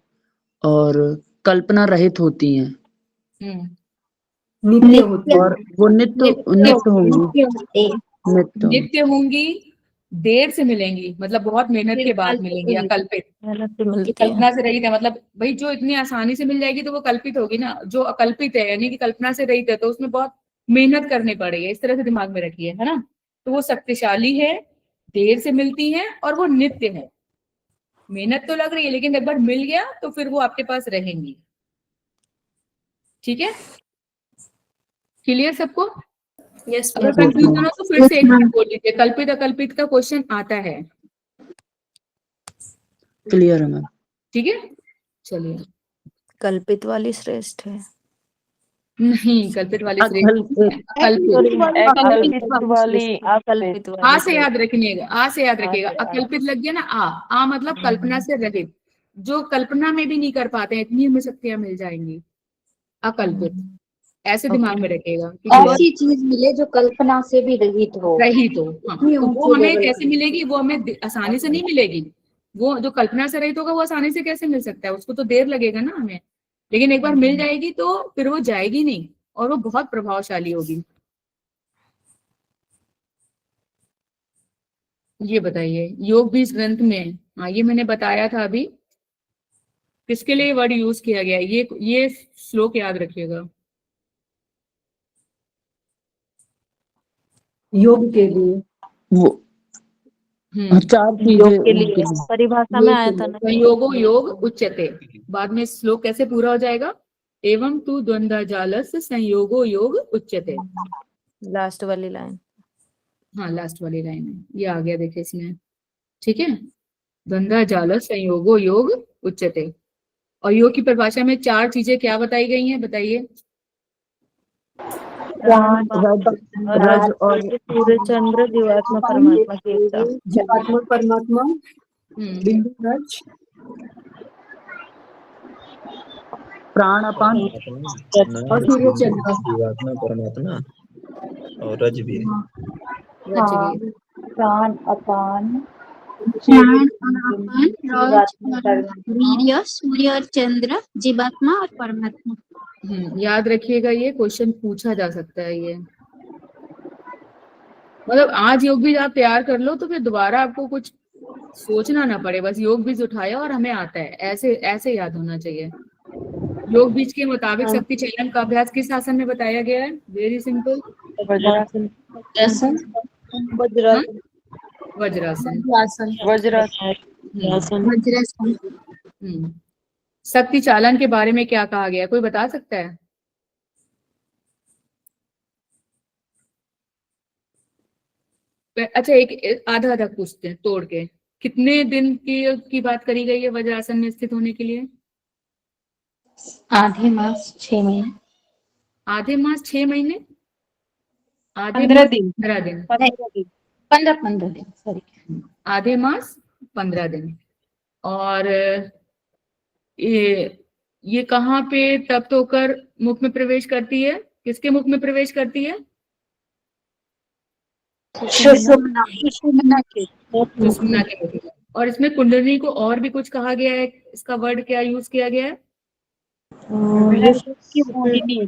और कल्पना रहित होती हैं। नित्य होती और वो नित्य नित्य होंगी। नित्य नित्य होंगी, देर से मिलेंगी, मतलब बहुत मेहनत के बाद मिलेंगी। अकल्पित, ये कल्पना से रहित है, मतलब भाई जो इतनी आसानी से मिल जाएगी तो वो कल्पित होगी ना। जो अकल्पित है यानी कि कल्पना से रहित है, तो उसमें बहुत मेहनत करनी पड़ेगी। इस तरह से दिमाग में रखिए, है ना। तो वो शक्तिशाली है, देर से मिलती है और वो नित्य है। मेहनत तो लग रही है लेकिन एक बार मिल गया तो फिर वो आपके पास रहेंगी। ठीक है, क्लियर सबको? यस अगर कंफ्यूजन हो तो फिर से एक बार बोल लीजिए। कल्पित अकल्पित का क्वेश्चन आता है। क्लियर है मैम। ठीक है, चलिए। कल्पित वाली श्रेष्ठ है। नहीं, कल्पित वाली श्रेष्ठ अकल्पित अकल्पित। अकल्पित वाली अकल्पित आ वाली से याद रखिएगा, आ से याद रखिएगा। से आ। अकल्पित लग गया ना, आ मतलब कल्पना से रहित, जो कल्पना में भी नहीं कर पाते हैं, इतनी हमें शक्तियां मिल जाएंगी। अकल्पित, ऐसे दिमाग में रखिएगा। ऐसी चीज मिले जो कल्पना से भी रहित हो। रहित हो, हाँ। इतनी तो वो ऊंचे हमें लेवल कैसे की। मिलेगी? वो हमें आसानी से नहीं मिलेगी। वो जो कल्पना से रहित होगा वो आसानी से कैसे मिल सकता है? उसको तो देर लगेगा ना हमें। लेकिन एक बार मिल जाएगी तो फिर वो जाएगी नहीं, और वो बहुत प्रभावशाली होगी। ये बताइए, योग बीज ग्रंथ में, हाँ ये मैंने बताया था अभी, किसके लिए वर्ड यूज किया गया है? ये श्लोक याद रखिएगा। योग के लिए वो चार योग चीजें के लिए परिभाषा में आया था ना। संयोगो योग उच्यते। बाद में श्लोक कैसे पूरा हो जाएगा? एवं तू द्वंद्व जालस्य संयोगो योग उच्यते। लास्ट वाली लाइन। हाँ, लास्ट वाली लाइन है, ये आ गया देखिए इसमें। ठीक है, द्वंद्व जाल संयोगो योग उच्यते। और योग की परिभाषा में 4 चीजें क्या बताई गई हैं? बताइए। प्राण, रज और सूर्य चंद्र, जीवात्मा परमात्मा की एकता। जीवात्मा परमात्मा, बिंदु रज, प्राण अपान और सूर्य चंद्र। जीवात्मा परमात्मा और रज भी है। रज भी। प्राण अपान, वीर्य, सूर्य और चंद्र, जीवात्मा और परमात्मा। याद रखिएगा, ये क्वेश्चन पूछा जा सकता है। ये मतलब आज योग बीज आप तैयार कर लो तो फिर दोबारा आपको कुछ सोचना ना पड़े, बस योग बीज उठाया और हमें आता है, ऐसे ऐसे याद होना चाहिए। योग बीज के मुताबिक शक्ति चयन का अभ्यास किस आसन में बताया गया है? Very simple, vajrasana. वज्रासन। वज्रासन। वज्रासन। शक्ति चालन के बारे में क्या कहा गया, कोई बता सकता है? अच्छा, एक आधा आधा पूछते हैं तोड़ के। कितने दिन की बात करी गई है वज्रासन में स्थित होने के लिए? आधे मास 6 महीने। आधे मास 6 महीने? आधे 15 दिन। 15 दिन। 15 दिन, सॉरी। आधे मास 15 दिन। और ये कहाँ पे तप्त होकर मुख में प्रवेश करती है? किसके मुख में प्रवेश करती है? सुषुम्ना के। सुषुम्ना के मुख में। और इसमें कुंडलिनी को और भी कुछ कहा गया है, इसका वर्ड क्या यूज किया गया है?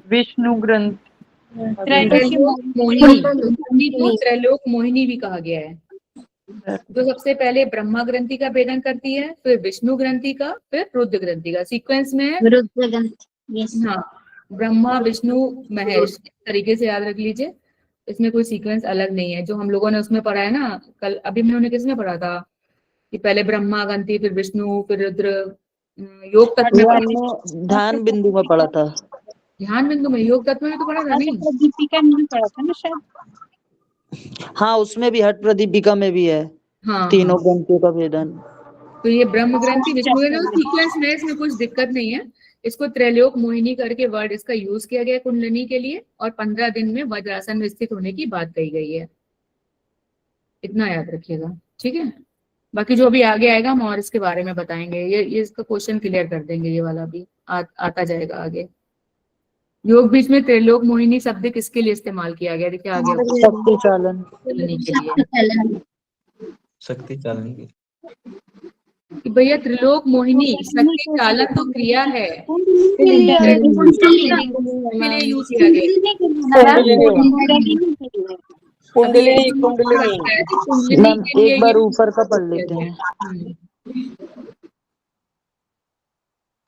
विष्णु ग्रंथ। मोहिनी को त्रैलोक मोहिनी भी कहा गया है। जो सबसे पहले ब्रह्मा ग्रंथि का भेदन करती है, फिर विष्णु ग्रंथि का, फिर रुद्र ग्रंथि का। सीक्वेंस में है रुद्र ग्रंथि। हाँ, ब्रह्मा विष्णु महेश, इस तरीके से याद रख लीजिए। इसमें कोई सीक्वेंस अलग नहीं है, जो हम लोगों ने उसमें पढ़ा है ना कल। अभी मैंने किसमें पढ़ा था कि पहले ब्रह्मा ग्रंथि, फिर विष्णु, फिर रुद्र। योग तत्व में ध्यान बिंदु में पढ़ा था। ध्यान बिंदु में, योग तत्व में तो पढ़ा था नहीं? दीपिका में पढ़ा था ना शायद। हाँ, उसमें भी हट प्रदीपिका में भी है। हाँ, तीनों ग्रंथियों का भेदन। तो ये ब्रह्म ग्रंथि विष्णु ग्रंथि सीक्वेंस में, इसमें कुछ दिक्कत नहीं है। इसको त्रैलोक मोहिनी करके वर्ड इसका यूज किया गया कुंडलिनी के लिए, और 15 दिन में वज्रासन में स्थित होने की बात कही गई है। इतना याद रखिएगा, ठीक है। बाकी जो भी आगे आएगा हम और इसके बारे में बताएंगे। ये इसका क्वेश्चन क्लियर कर देंगे, ये वाला भी आता जाएगा आगे। योग बीच में त्रैलोक मोहिनी शब्द किसके लिए इस्तेमाल किया गया? देखिए आगे, शक्ति चालन के लिए। शक्ति चालन की। कि भैया त्रिलोक मोहिनी शक्ति चालन तो क्रिया है, के लिए यूज किया गया। कुंडलिनी एक बार ऊपर का पढ़ लेते हैं।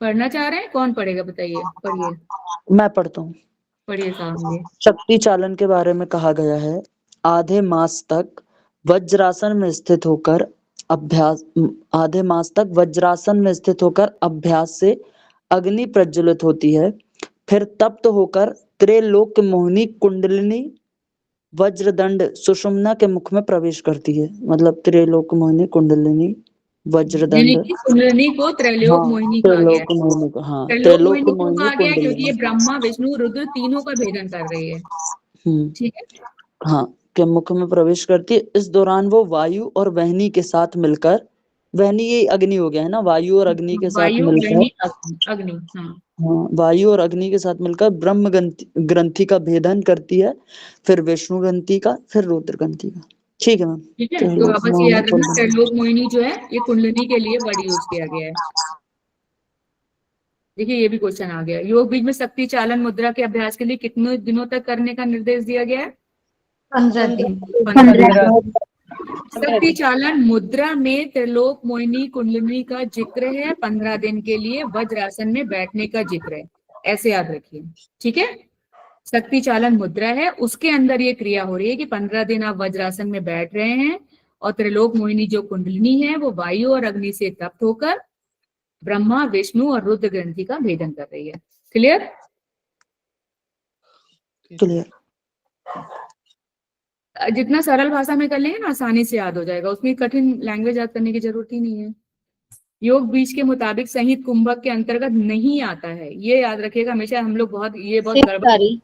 पढ़ना चाह रहे हैं? कौन पढ़ेगा बताइए, पढ़िए। मैं पढ़ता हूँ। पढ़िए सामने। शक्ति चालन के बारे में कहा गया है, आधे मास तक वज्रासन में स्थित होकर अभ्यास से अग्नि प्रज्वलित होती है, फिर तप्त होकर त्रैलोक्य मोहिनी कुंडलिनी वज्रदंड सुषुम्ना के मुख में प्रवेश करती है। मतलब त्रैलोक्य मोहिनी कुंडलिनी वज्रदंड, कुंडलिनी को त्रैलोक हाँ मोहिनी कहा गया है। त्रैलोक मोहिनी को, हाँ त्रैलोक त्रैलोक मोहिनी क्यों मोहिनी कहा गया है? क्योंकि कुंडलिनी। ये ब्रह्मा विष्णु रुद्र तीनों का भेदन कर रही है। ठीक है, हाँ के मुख में प्रवेश करती है। इस दौरान वो वायु और वहनी के साथ मिलकर, वहनी ये अग्नि हो गया है ना, वायु और अग्नि के साथ वायु मिलकर, वहनी अग्नि, हाँ हाँ वायु और अग्नि के साथ मिलकर ब्रह्म ग्रंथि का भेदन करती है, फिर विष्णु ग्रंथि का, फिर रुद्र ग्रंथि का। ठीक है मैम। ठीक है, तो वापस ये याद रखना, त्रैलोक मोहिनी जो है ये कुंडलिनी के लिए वर्ड यूज किया गया है। देखिए ये भी क्वेश्चन आ गया। योग बीज में शक्ति चालन मुद्रा के अभ्यास के लिए कितने दिनों तक करने का निर्देश दिया गया है? 15 दिन। 15 दिन। शक्ति चालन मुद्रा में त्रिलोक मोहिनी कुंडलिनी का जिक्र है, 15 दिन के लिए वज्रासन में बैठने का जिक्र है, ऐसे याद रखिए। ठीक है, शक्ति चालन मुद्रा है, उसके अंदर ये क्रिया हो रही है कि 15 दिन आप वज्रासन में बैठ रहे हैं, और त्रिलोक मोहिनी जो कुंडलिनी है वो वायु और अग्नि से तप्त होकर ब्रह्मा विष्णु और रुद्र ग्रंथि का भेदन कर रही है। क्लियर? क्लियर। जितना सरल भाषा में कर लेंगे ना आसानी से याद हो जाएगा, उसमें कठिन लैंग्वेज याद करने की जरूरत ही नहीं है। योग बीज के मुताबिक संहित कुंभक के अंतर्गत नहीं आता है, ये याद रखिएगा हमेशा। हम लोग बहुत गड़बड़,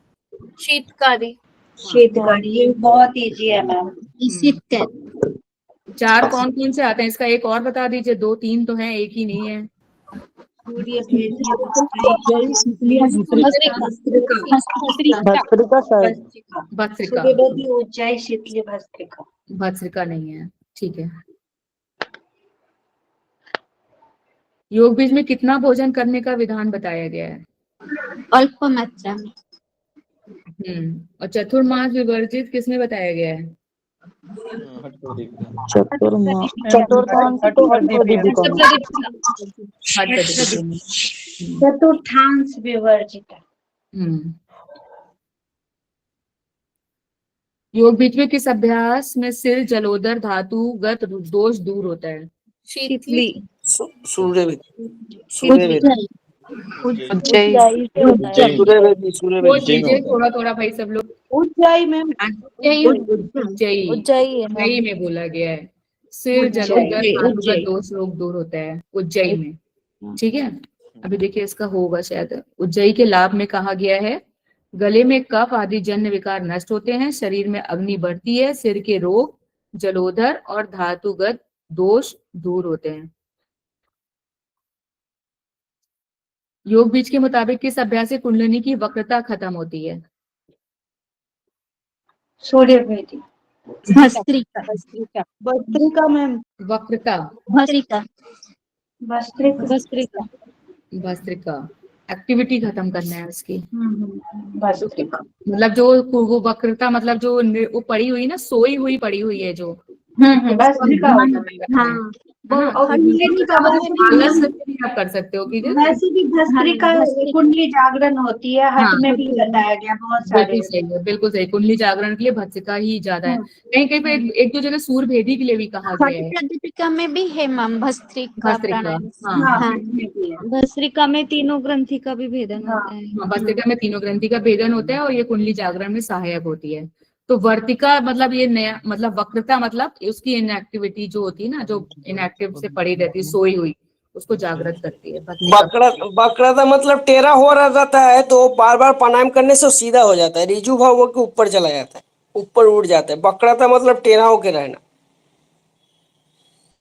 शीतकारी, शीतकारी बहुत इजी है मैम। शीतकारी 4 कौन कौन से आते हैं इसका एक और बता दीजिए। 2 3 तो हैं, एक ही नहीं है। भस्त्रिका नहीं है। ठीक है, योग बीज में कितना भोजन करने का विधान बताया गया है? अल्प मात्रा में। और चतुर्मास विवर्जित किसमें बताया गया है? चतुर्थांश विवर्जित। योग बीज में किस अभ्यास में सिर जलोदर धातुगत दोष दूर होता है? शीतली, थोड़ा थोड़ा भाई सब लोग। उज्जैन मैम, उज्जैन में बोला गया है, सिर जलोदर धातुगत दोष रोग दूर होता है उज्जैन में। ठीक है, अभी देखिए इसका होगा शायद। उज्जैन के लाभ में कहा गया है गले में कफ आदि जन्य विकार नष्ट होते हैं, शरीर में अग्नि बढ़ती है, सिर के रोग जलोदर और धातुगत दोष दूर होते हैं। योग बीज के मुताबिक किस अभ्यास से कुंडलिनी की वक्रता खत्म होती है? सूर्यभेदी। भस्त्रिका मैम। वक्रता, भस्त्रिका एक्टिविटी खत्म करना है उसकी। मतलब जो वो वक्रता, मतलब जो वो पड़ी हुई ना, सोई हुई पड़ी हुई है जो, कर सकते हो कि वैसे भी भस्त्रिका कुंडली जागरण होती है, हट में भी बताया गया बहुत सारे। बिल्कुल सही, कुंडली जागरण के लिए भस्त्रिका ही ज्यादा है। कहीं कहीं पे एक दो जगह सूर्यभेदी के लिए भी कहा गया है। दीपिका में भी है मैम भस्त्रिका। भस्त्रिका में तीनों ग्रंथि का भी भेदन होता है। भस्त्रिका में तीनों ग्रंथि का भेदन होता है और ये कुंडली जागरण में सहायक होती है। तो वर्तिका मतलब ये नया, मतलब वक्रता मतलब उसकी इनएक्टिविटी जो होती है ना, जो इनएक्टिव से पड़ी रहती है, सोई हुई, उसको जागृत करती है। वक्रता मतलब टेढ़ा हो रहा जाता है, तो बार बार प्राणायाम करने से सीधा हो जाता है, रिजु भाव के ऊपर चला जाता है, ऊपर उड़ जाता है। वक्रता मतलब टेढ़ा होके रहना।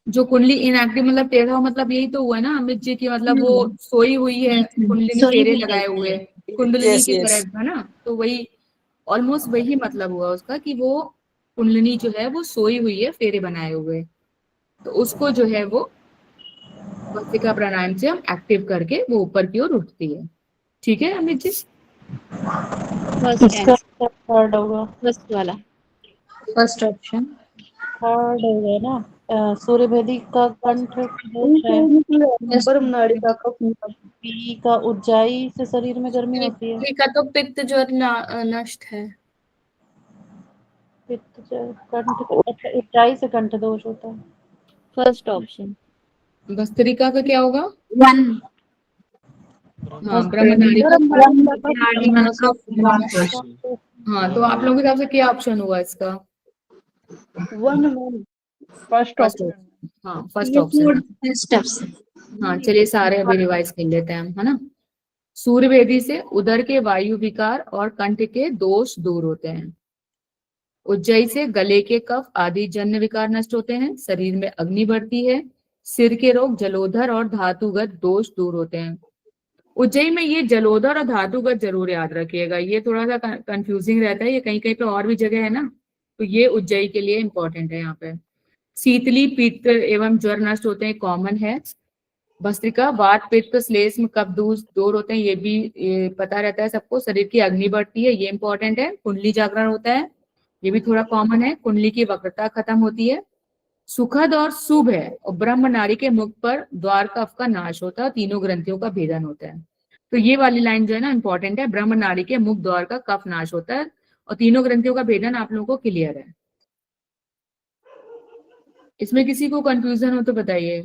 जो कुंडली इनएक्टिव मतलब टेढ़ा, मतलब यही तो हुआ ना अमित जी की, मतलब वो सोई हुई है, कुंडली में फेरे लगाए हुए, कुंडलिनी की तरह है ना, तो वही ऑलमोस्ट वही मतलब हुआ उसका कि वो कुंडलिनी जो है वो सोई हुई है, फेरे बनाए हुए, तो उसको जो है वो भस्त्रिका प्राणायाम से हम एक्टिव करके वो ऊपर की ओर उठती है। ठीक है अमित जी? थर्ड होगा, फर्स्ट वाला, फर्स्ट ऑप्शन थर्ड हो गया ना। सूर्यभेदी का कंठ पी का उज्जाई से शरीर में गर्मी होती है। का तो पित्त ज्वर नष्ट है। पित्त कंठ, उज्जाई से कंठ दोष होता है। First option. भस्त्रिका का क्या होगा? हाँ, तो आप लोगों के हिसाब से क्या ऑप्शन हुआ इसका? 1 ma'am. First first option. Option, हाँ फर्स्ट ऑप्शन। हाँ चलिए सारे अभी रिवाइज कर लेते हैं हम, है ना। सूर्यवेदी से उदर के वायु विकार और कंठ के दोष दूर होते हैं। उज्जयी से गले के कफ आदि जन्य विकार नष्ट होते हैं, शरीर में अग्नि बढ़ती है, सिर के रोग जलोधर और धातुगत दोष दूर होते हैं। उज्जयी में ये जलोधर और धातुगत जरूर याद रखिएगा, ये थोड़ा सा कंफ्यूजिंग रहता है, ये कहीं कहीं पे और भी जगह है ना, तो ये उज्जयी के लिए इंपॉर्टेंट है यहाँ पे। शीतली पित्त एवं ज्वर नष्ट होते हैं, कॉमन है। भस्त्रिका वात पित्त श्लेष्म कफ दूर होते हैं, ये भी पता रहता है सबको। शरीर की अग्नि बढ़ती है, ये इंपॉर्टेंट है। कुंडली जागरण होता है, ये भी थोड़ा कॉमन है। कुंडली की वक्रता खत्म होती है। सुखद और शुभ है, और ब्रह्म नाड़ी के मुख पर द्वार कफ का नाश होता है, तीनों ग्रंथियों का भेदन होता है। तो ये वाली लाइन जो है ना इंपॉर्टेंट है, ब्रह्म नाड़ी के मुख द्वार का कफ नाश होता है और तीनों ग्रंथियों का भेदन आप लोगों को क्लियर है। इसमें किसी को कंफ्यूजन हो तो बताइए।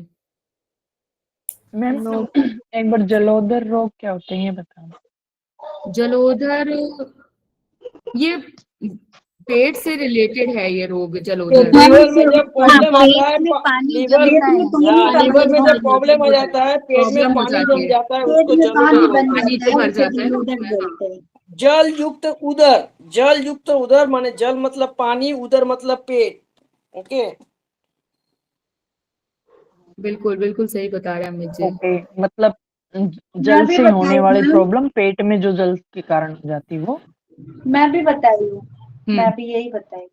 मैम एक बार जलोदर रोग क्या होते हैं ये बताओ। जलोदर ये पेट से रिलेटेड है, ये रोग जलोदर। लीवर में जब प्रॉब्लम आता है, लीवर में जब प्रॉब्लम आ जाता है, पेट में पानी जम जाता है, उसको पानी से भर जाता है। जल युक्त उदर, जल युक्त उदर माने जल मतलब पानी, उदर मतलब पेट। ओके बिल्कुल बिल्कुल सही बता रहे हैं अमित जी। ओके, मतलब जल से होने वाली प्रॉब्लम पेट में जो जल के कारण हो जाती है वो। मैं भी बताई हूँ, मैं भी यही बताई।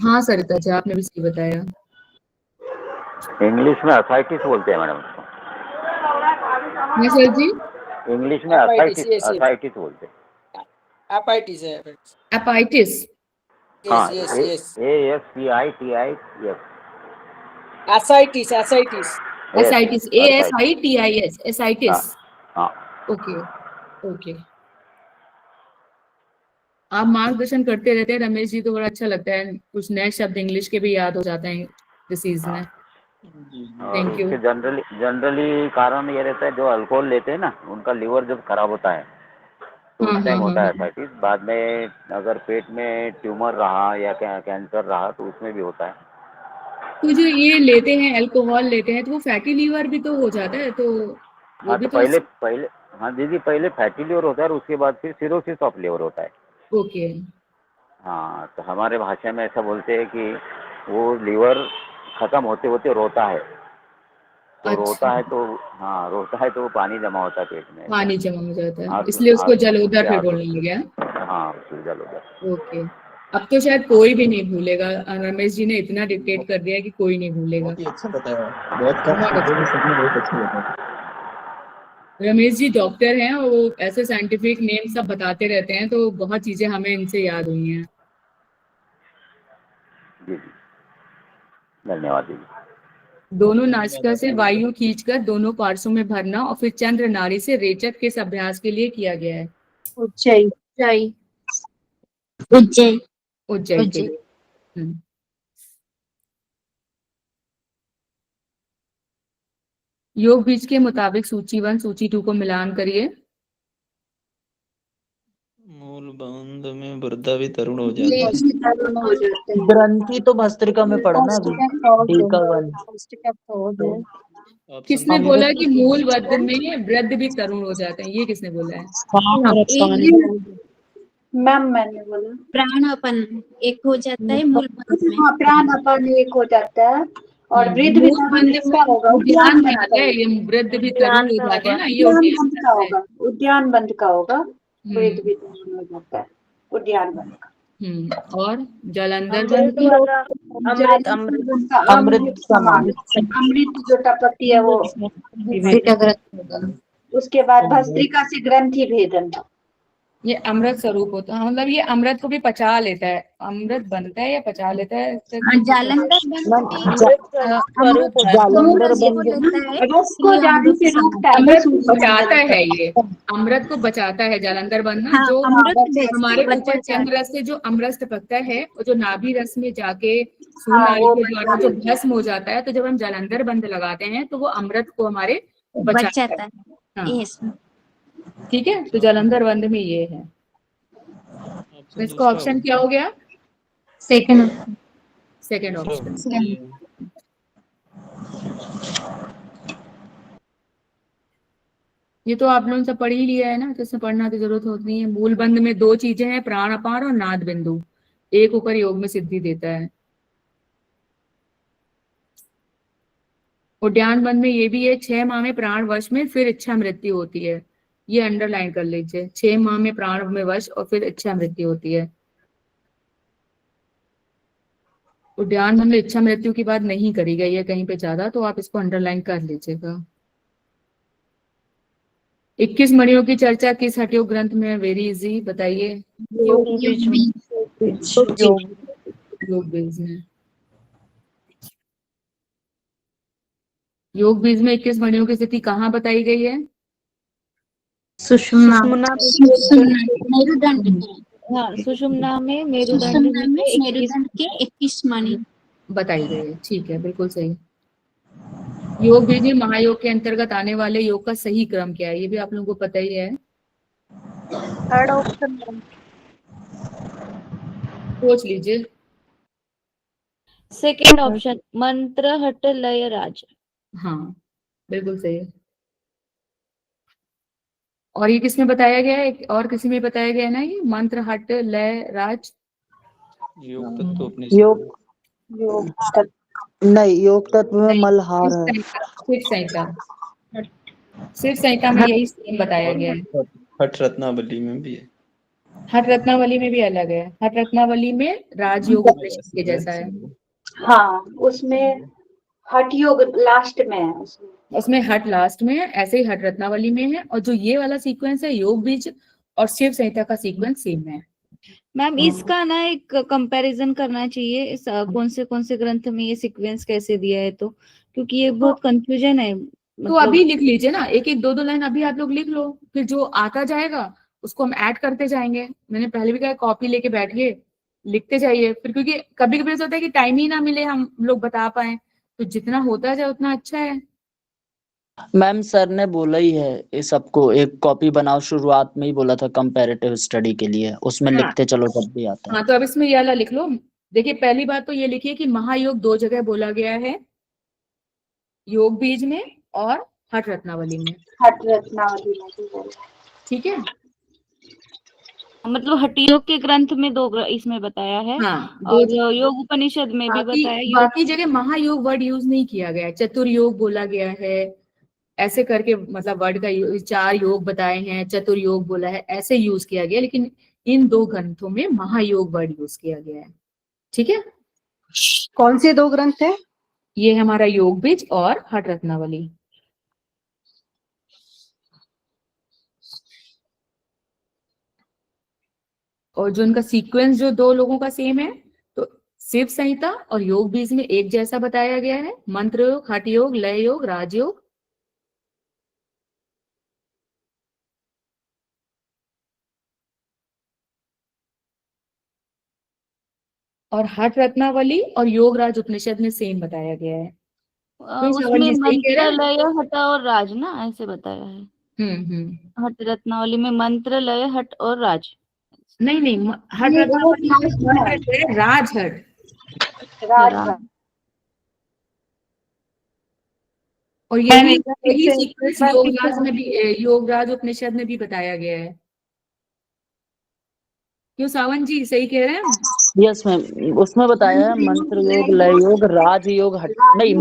हाँ सरिता जी आपने भी सही बताया। इंग्लिश में असाइटिस बोलते हैं मैडम उसको। नहीं सर जी, इंग्लिश में असाइटिस बोलते हैं। एपाइटिस है। एपाइटिस। हाँ, yes yes ASCITIS। Ascites, ascites, ascites, ASITIS, ascites. हाँ ओके ओके। आप मार्गदर्शन करते रहते हैं रमेश जी, तो बड़ा अच्छा लगता है, कुछ नए शब्द इंग्लिश के भी याद हो जाते हैं डिसीज में। और थैंक यू। उसके जनरली कारण ये रहता है, जो अल्कोहल लेते हैं ना उनका लीवर जब खराब होता है तो उस टाइम होता है एसाइटिस। बाद में अगर पेट में ट्यूमर रहा या कैंसर रहा तो उसमें भी होता है। तो जो ये लेते हैं अल्कोहल लेते हैं तो वो फैटी लीवर भी तो हो जाता है, तो वो हाँ भी तो तो पहले हाँ दीदी, पहले फैटी लीवर होता है और उसके बाद फिर सिरोसिस ऑफ लीवर होता है। ओके। हाँ तो हमारे भाषा में ऐसा बोलते हैं कि वो लीवर खत्म होते होते रोता है, तो रोता है तो हाँ रोता है तो वो पानी जमा होता है पेट में, पानी जमा हो जाता है, इसलिए उसको जलोदर फिर बोलने लगे। हाँ उसको जलोदर। ओके, अब तो शायद कोई भी नहीं भूलेगा, रमेश जी ने इतना डिक्टेट कर दिया कि कोई नहीं भूलेगा। बहुत ही अच्छा बताया, बहुत कम शब्दों में सबने बहुत अच्छा बताया। रमेश जी डॉक्टर हैं, वो ऐसे साइंटिफिक नेम सब बताते रहते हैं, तो बहुत चीजें हमें इनसे याद हुई हैं। जी जी धन्यवाद दीदी। दोनों नासिका से वायु खींचकर दोनों पार्श्वों में भरना और फिर चंद्र नाड़ी से रेचक के अभ्यास के लिए किया गया है। उज्जयी उज्जयी उज्जयी उज्जयी के लिए। योग बीज के मुताबिक सूची 1 सूची 2 को मिलान करिए। मूल बंध में वृद्धा भी तरुण हो जाता है। ग्रंथि तो भस्त्रिका में पढ़ा ना अभी, टीका 1। किसने बोला कि मूल वृद्ध में वृद्ध भी तरुण हो जाते हैं, ये किसने बोला है? मैम मैंने बोला प्राण अपन एक हो जाता है, मूल बंध में। हाँ प्राण अपन एक हो जाता है और वृद्ध भी का होगा, उद्यान बंध है, ये वृद्ध भी तरुण हो जाते हैं ना, ये उद्यान बंध का होगा, उद्यान बंध का होगा, वृद्ध भी तरुण हो जाता है, उद्यान बंध का। और जलंधर बंध अमृत समान, अमृत जो टपकती है वो, उसके बाद भस्त्रिका से ग्रंथि भेदन, ये अमृत स्वरूप होता है, मतलब ये अमृत को भी पचा लेता है, अमृत बनता है या पचा लेता है। जालंधर बचाता है, ये अमृत को बचाता है जालंधर बंधन। जो हमारे ऊपर चंद्र रस से जो अमृत टपकता है, और जो नाभि रस में जाके सूर्य के द्वारा जो भस्म हो जाता है, तो जब हम जालंधर बंध लगाते हैं तो वो अमृत को हमारे बचाता है। हाँ ठीक है, तो जालंधर बंध में ये है। तो इसका ऑप्शन क्या हो गया? Second option. ये तो आप लोगों ने सब पढ़ ही लिया है ना, तो इसमें पढ़ना तो जरूरत होती नहीं है। मूल बंध में दो चीजें हैं, प्राण अपार और नाद बिंदु, एक होकर योग में सिद्धि देता है। उद्यान बंध में ये भी है, 6 माह में प्राण वश में फिर इच्छा मृत्यु होती है। ये अंडरलाइन कर लीजिए, 6 माह में प्राण में वश और फिर इच्छा मृत्यु होती है। उद्यान बंध में इच्छा मृत्यु की बात नहीं करी गई है कहीं पे ज्यादा, तो आप इसको अंडरलाइन कर लीजिएगा। 21 मणियों की चर्चा किस हठयोग ग्रंथ में है? वेरी इजी, बताइए। योग बीज में। योग बीज में 21 मणियों की स्थिति कहाँ बताई गई है? सुषुम्ना। मेरुदंड हाँ, सुषुम्ना में मेरुदंड में मेरुदंड के 21 मणि बताई गई है, ठीक है, बिल्कुल सही। योग बीज में महायोग के अंतर्गत आने वाले योग का सही क्रम क्या है? ये भी आप लोगों को पता ही है। थर्ड ऑप्शन सोच लीजिए। सेकेंड ऑप्शन, मंत्र हट लय राज। हाँ, बिल्कुल सही है। और ये किसमें बताया गया है? और किसी में बताया गया है ना, ये मंत्र हट लय राज। योग तत्व अपने नहीं, योग तत्व में मलहार है। शिव संहिता, शिव संहिता में यही सेम बताया गया है। हठ रत्नावली में भी है। हठ रत्नावली में भी अलग है। हठ रत्नावली में राजयोग उपनिषद के जैसा है। हाँ, उसमें हठ योग लास्ट में है। उसमें हठ लास्ट में है, ऐसे ही हठ रत्नावली में है। और जो ये वाला सीक्वेंस है, योग बीज और शिव संहिता का सीक्वेंस सेम है। मैम इसका ना एक कंपैरिजन करना चाहिए, इस कौन से ग्रंथ में ये सीक्वेंस कैसे दिया है, तो क्योंकि ये बहुत कंफ्यूजन है। तो अभी लिख लीजिए ना, एक एक दो दो लाइन अभी आप लोग लिख लो, फिर जो आता जाएगा उसको हम ऐड करते जाएंगे। मैंने पहले भी कहा, कॉपी लेके बैठिए, लिखते जाइए। फिर क्योंकि कभी कभी ऐसा होता है कि टाइम ही ना मिले हम लोग बता पाए, तो जितना होता जाए उतना अच्छा है। मैम सर ने बोला ही है ये सबको, एक कॉपी बनाओ, शुरुआत में ही बोला था कंपैरेटिव स्टडी के लिए, उसमें हाँ। लिखते चलो तब भी आता है। हाँ, तो अब इसमें ये वाला लिख लो। देखिए, पहली बात तो ये लिखिए कि महायोग 2 जगह बोला गया है, योग बीज में और हठ रत्नावली में। हठ रत्नावली में, ठीक है। मतलब हठयोग के ग्रंथ में इसमें बताया है। हाँ, और योग उपनिषद में भी बताया। बाकी जगह महायोग वर्ड यूज नहीं किया गया है, चतुर्योग बोला गया है, ऐसे करके मतलब वर्ड का 4 योग बताए हैं, चतुर्योग बोला है, ऐसे यूज किया गया। लेकिन इन 2 ग्रंथों में महायोग वर्ड यूज किया गया है। ठीक है। कौन से 2 ग्रंथ है? ये हमारा योग बीज और हठ रत्नावली। और जो उनका सीक्वेंस जो 2 लोगों का सेम है, तो शिव संहिता और योग बीज में एक जैसा बताया गया है, मंत्र योग, हठ योग, लय योग, राजयोग। और हठ रत्नावली और योगराज उपनिषद में सेम बताया गया है। उसमें मंत्र लय हठ और राज ना, ऐसे बताया है। हठ रत्नावली में मंत्र लय हठ और राज। नहीं, हठ रत्नावली राज हठ। और यही सीक्वेंस योगराज उपनिषद में भी बताया गया है। क्यों सावन जी, सही कह रहे हैं? यस मैम, उसमें बताया है मंत्र योग, लय योग, राज योग, हठ। नहीं,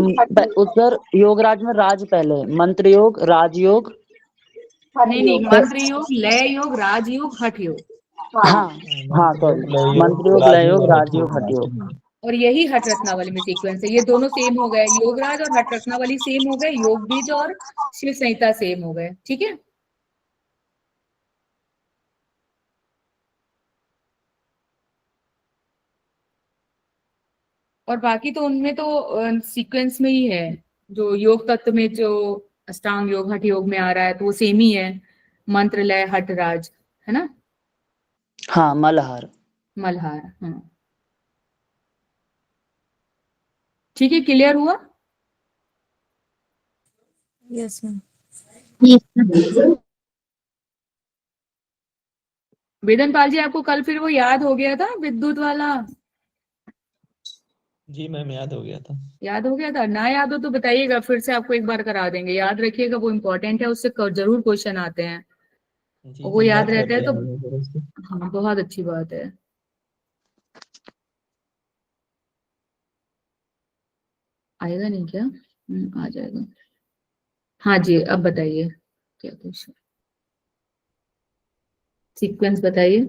उधर योगराज में राज पहले, मंत्र योग, राज योग। नहीं, मंत्र योग, लय योग, राज योग, हठ योग। हाँ, सॉरी, मंत्र योग, लय योग, राज योग, हठ योग। और यही हठ रत्नावली में सीक्वेंस है। ये दोनों सेम हो गए, योगराज और हठ रत्नावली सेम हो गए, योग बीज और शिव संहिता सेम हो गए। ठीक है। और बाकी तो उनमें तो सीक्वेंस में ही है, जो योग तत्व में जो अष्टांग योग हठ योग में आ रहा है, तो वो सेम ही है, मंत्र लय हठ राज, है ना। हाँ, मलहार। हाँ, ठीक है, क्लियर हुआ? Yes ma'am. वेदन पाल जी, आपको कल फिर वो याद हो गया था विद्युत वाला? जी मैम याद हो गया था। याद हो गया था? ना याद हो तो बताइएगा, फिर से आपको एक बार करा देंगे। याद रखिएगा, वो इम्पोर्टेंट है, उससे जरूर क्वेश्चन आते हैं। जी और वो जी याद याद कर रहता है लिया तो मैंने फिर उसको। हाँ, बहुत अच्छी बात है। आएगा नहीं क्या? आ जाएगा। हाँ जी, अब बताइए क्या क्वेश्चन, सीक्वेंस बताइए।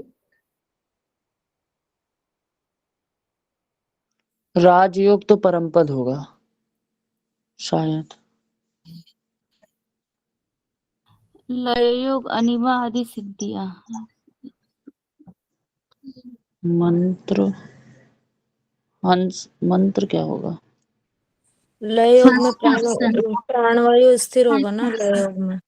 राजयोग तो परमपद होगा शायद। लययोग अनिमा आदि सिद्धियां। मंत्र, हंस मंत्र क्या होगा? लय योग में हंस प्राणवायु स्थिर होगा ना लय योग में।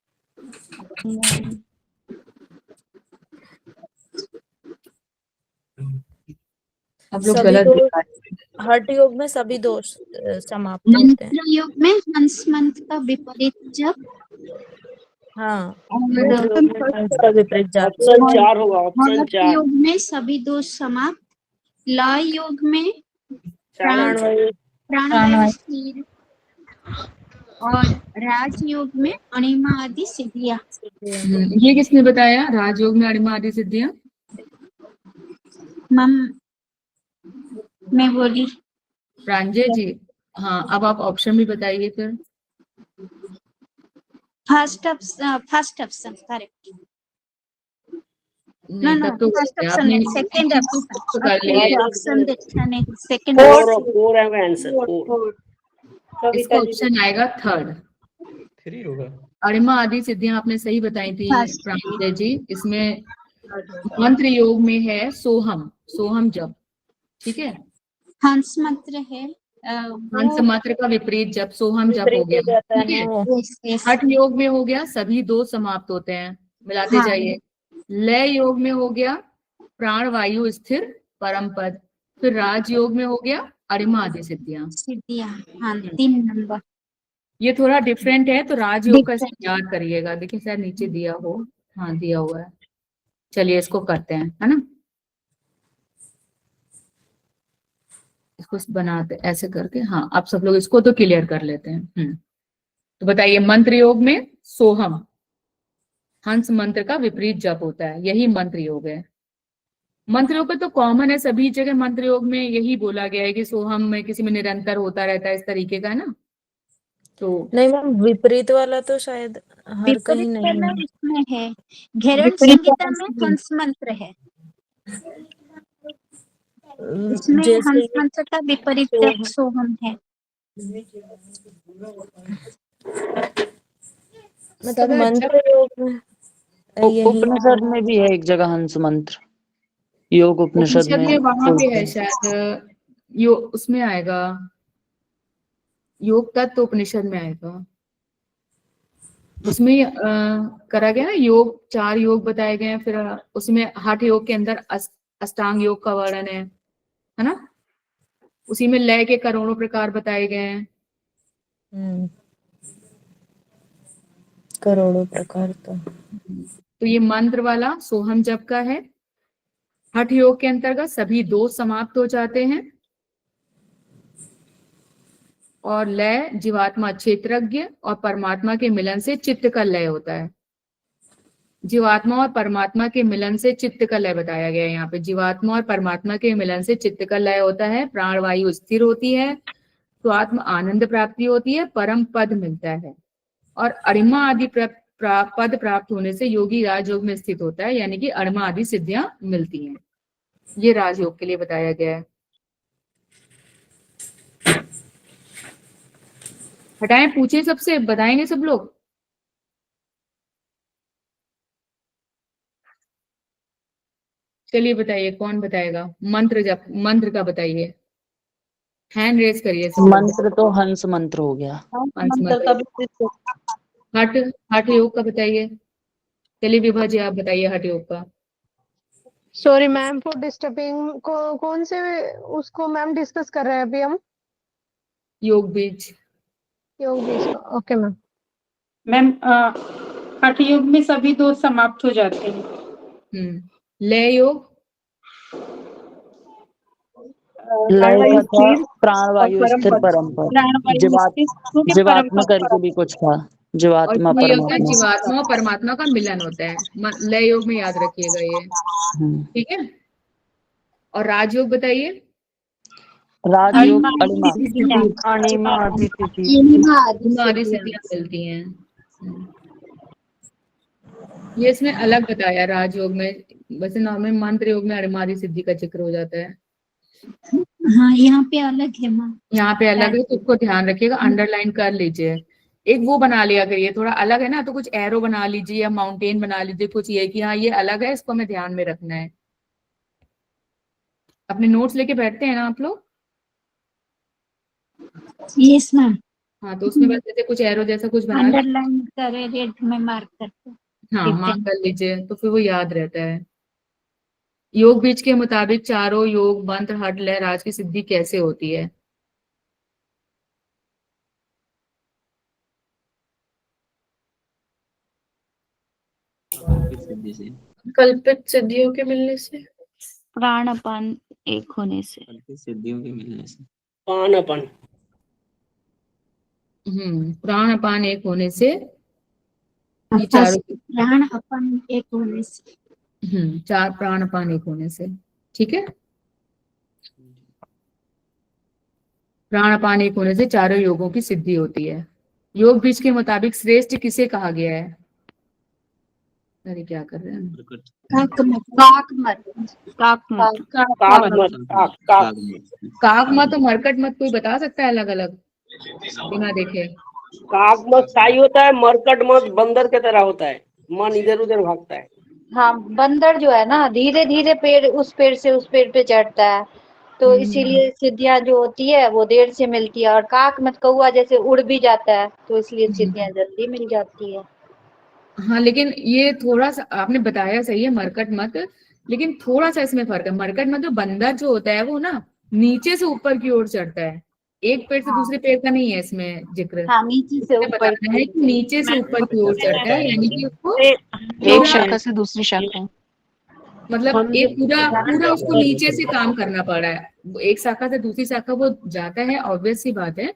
अब लोग सभी गलत दोष दिखा रहे हैं। हठ योग में सभी दोष समाप्त होते हैं। मंत्र योग में हंस मंत्र का विपरीत जप हाँ, और मंत्र योग में हंस का विपरीत जाप। ऑप्शन 4 होगा, ऑप्शन हठ 4। योग में सभी दोष समाप्त, लय योग में प्राणवायु प्राणवायु स्थिर और राजयोग में अणिमा आदि सिद्धियां। ये किसने बताया? राजयोग में अणिमा आदि सिद्धियां? मैं बोली। प्रांजय जी। हाँ, अब आप ऑप्शन भी बताइए फिर। First option correct. नहीं, तब तो फर्स्ट गलत है। ऑप्शन आपने नहीं, सेकंड तो कर लिए। ऑप्शन देखा नहीं, सेकंड 4 है आंसर, 4। इसका ऑप्शन आएगा थर्ड। 3 होगा। अणिमा आदि सिद्धियां आपने सही बताई थी फर्स्ट। प्रांजय जी। इसमें मंत्र योग में है सोहम, सोहम जप, ठीक है। हंस मंत्र है हंस मंत्र का विपरीत जप सोहम जप हो गया, ठीक है। हठ योग में हो गया सभी दो समाप्त होते हैं, मिलाते हाँ। जाइए। लय योग में हो गया प्राण वायु स्थिर परम पद। फिर राजयोग में हो गया अणिमा आदि सिद्धियां। हाँ, 3 नंबर। ये थोड़ा डिफरेंट है, तो राजयोग का याद करिएगा। देखिए शायद नीचे दिया हो। हाँ, दिया हुआ है। चलिए इसको करते हैं, है ना। इसको बनाते ऐसे करके। हाँ, आप सब लोग इसको तो क्लियर कर लेते हैं। तो बताइए, मंत्र योग में सोहम, हंस मंत्र का विपरीत जप होता है, यही मंत्र योग है। मंत्र योग तो कॉमन है, सभी जगह मंत्र योग में यही बोला गया है कि सोहम में किसी में निरंतर होता रहता है, इस तरीके का है ना। तो नहीं मैम, विपरीत वाला तो शायद हर कहीं नहीं है। इसमें है, घेरण संहिता में हंस मंत्र है, इसमें हंस मंत्र का विपरीत जप सोहम है। मतलब मंत्र योग में यही उपनिषद में भी है एक जगह हंस मंत्र, योग उपनिषद में वहां पे है शायद। उसमें आएगा, योग तत्व उपनिषद में आएगा। उसमें करा गया ना योग, 4 योग बताए गए हैं। फिर उसमें हठ योग के अंदर अष्टांग योग का वर्णन है ना। उसी में लय के करोड़ों प्रकार बताए गए हैं। करोड़ों प्रकार तो ये मंत्र वाला सोहम जप का है। हठ योग के अंतर्गत सभी दोष समाप्त हो जाते हैं और लय जीवात्मा क्षेत्रज्ञ और परमात्मा के मिलन से चित्त का लय होता है। जीवात्मा और परमात्मा के मिलन से चित्त का लय बताया गया है यहाँ पे। जीवात्मा और परमात्मा के मिलन से चित्त का लय होता है, प्राण वायु स्थिर होती है, तो आत्म आनंद प्राप्ति होती है, परम पद मिलता है और अणिमा आदि पद प्राप्त होने से योगी राजयोग में स्थित होता है, यानी कि अणिमा आदि सिद्धियां मिलती हैं। ये राजयोग के लिए बताया गया है। हटाएं, पूछे सबसे, बताएंगे सब लोग। चलिए बताइए, कौन बताएगा? मंत्र जप, मंत्र का बताइए, हैंड रेज करिए सब लोग। मंत्र तो हंस मंत्र हो गया। हंस मंत्र। हठ, हठ योग का बताइए। चलिए विभा जी आप बताइए हठ योग का। सॉरी मैम फॉर डिस्टर्बिंग, कौन से उसको मैम डिस्कस कर रहे हैं अभी हम? योग बीज। योग बीज का, ओके मैम। मैम हठ योग में सभी दोष समाप्त हो जाते हैं। लय योग? लय प्राणवायु का था स्थिर प्राण और वायु स्थिर परम परम पद। प्राणवायु स्थिर क्योंकि परम जीवात्मा पद करके भी कुछ था, और जीवात्मा इसमें ये होता है परमात्मा। जीवात्मा और परमात्मा का मिलन होता है, लय योग में याद रखिएगा ये, ठीक है। और राजयोग बताइए। राजयोग अणिमा अणिमा आदि सिद्धि। आदि सिद्धियां मिलती हैं। ये इसमें अलग बताया राजयोग में, वैसे नॉर्मल मंत्र योग में अणिमादि सिद्धि का जिक्र हो जाता है। हाँ यहाँ पे अलग है माँ। यहाँ पे अलग है, तो उसको ध्यान रखिएगा, अंडरलाइन कर लीजिए। एक वो बना लिया करिए, थोड़ा अलग है ना तो कुछ एरो बना लीजिए या माउंटेन बना लीजिए, कुछ ये कि हाँ ये अलग है, इसको हमें ध्यान में रखना है। अपने नोट्स लेके बैठते हैं ना आप लोग? Yes ma'am. हाँ, तो उसमें बस ऐसे कुछ एरो जैसा कुछ बना लीजिए। अंडरलाइन करे, रेड में मार्क करते हाँ, मार्क कर लीजिए, तो फिर वो याद रहता है। योग बीज के मुताबिक चारों योग मंत्र हठ लय राज की सिद्धि कैसे होती है? सिद्धि से, कल्पित सिद्धियों के मिलने से, प्राण अपान एक होने से, सिद्धियों के मिलने से, प्राणपन। प्राण अपान एक होने से, ये चारों, प्राण अपन एक होने से। चार प्राण अपान एक होने से, ठीक है। प्राण अपान एक होने से चारों योगों की सिद्धि होती है। योग बीज के मुताबिक श्रेष्ठ किसे कहा गया है? अरे क्या कर रहे हैं? कागमत और मरकट मत कोई बता सकता है अलग अलग बिना देखे? कागमत साई होता है, मरकट मत बंदर के तरह होता है, मन इधर उधर भागता है। हाँ, बंदर जो है ना धीरे धीरे पेड़ उस पेड़ से उस पेड़ पे चढ़ता है, तो इसीलिए सिद्धियां जो होती है वो देर से मिलती है। और काक मत कौआ जैसे उड़ भी जाता है, तो इसलिए सिद्धियां जल्दी मिल जाती है। हाँ, लेकिन ये थोड़ा सा आपने बताया सही है मरकट मत, लेकिन थोड़ा सा इसमें फर्क है। मरकट मत बंदर जो होता है वो ना नीचे से ऊपर की ओर चढ़ता है, एक पेड़ से दूसरे पेड़ का नहीं है इसमें जिक्र। हाँ, नीचे से ऊपर बताना है कि नीचे से ऊपर की ओर चढ़ता है, यानी कि उसको एक शाखा से दूसरी शाखा, मतलब एक पूरा उसको नीचे से काम करना पड़ रहा है। एक शाखा से दूसरी शाखा वो जाता है, ऑब्वियस सी बात है,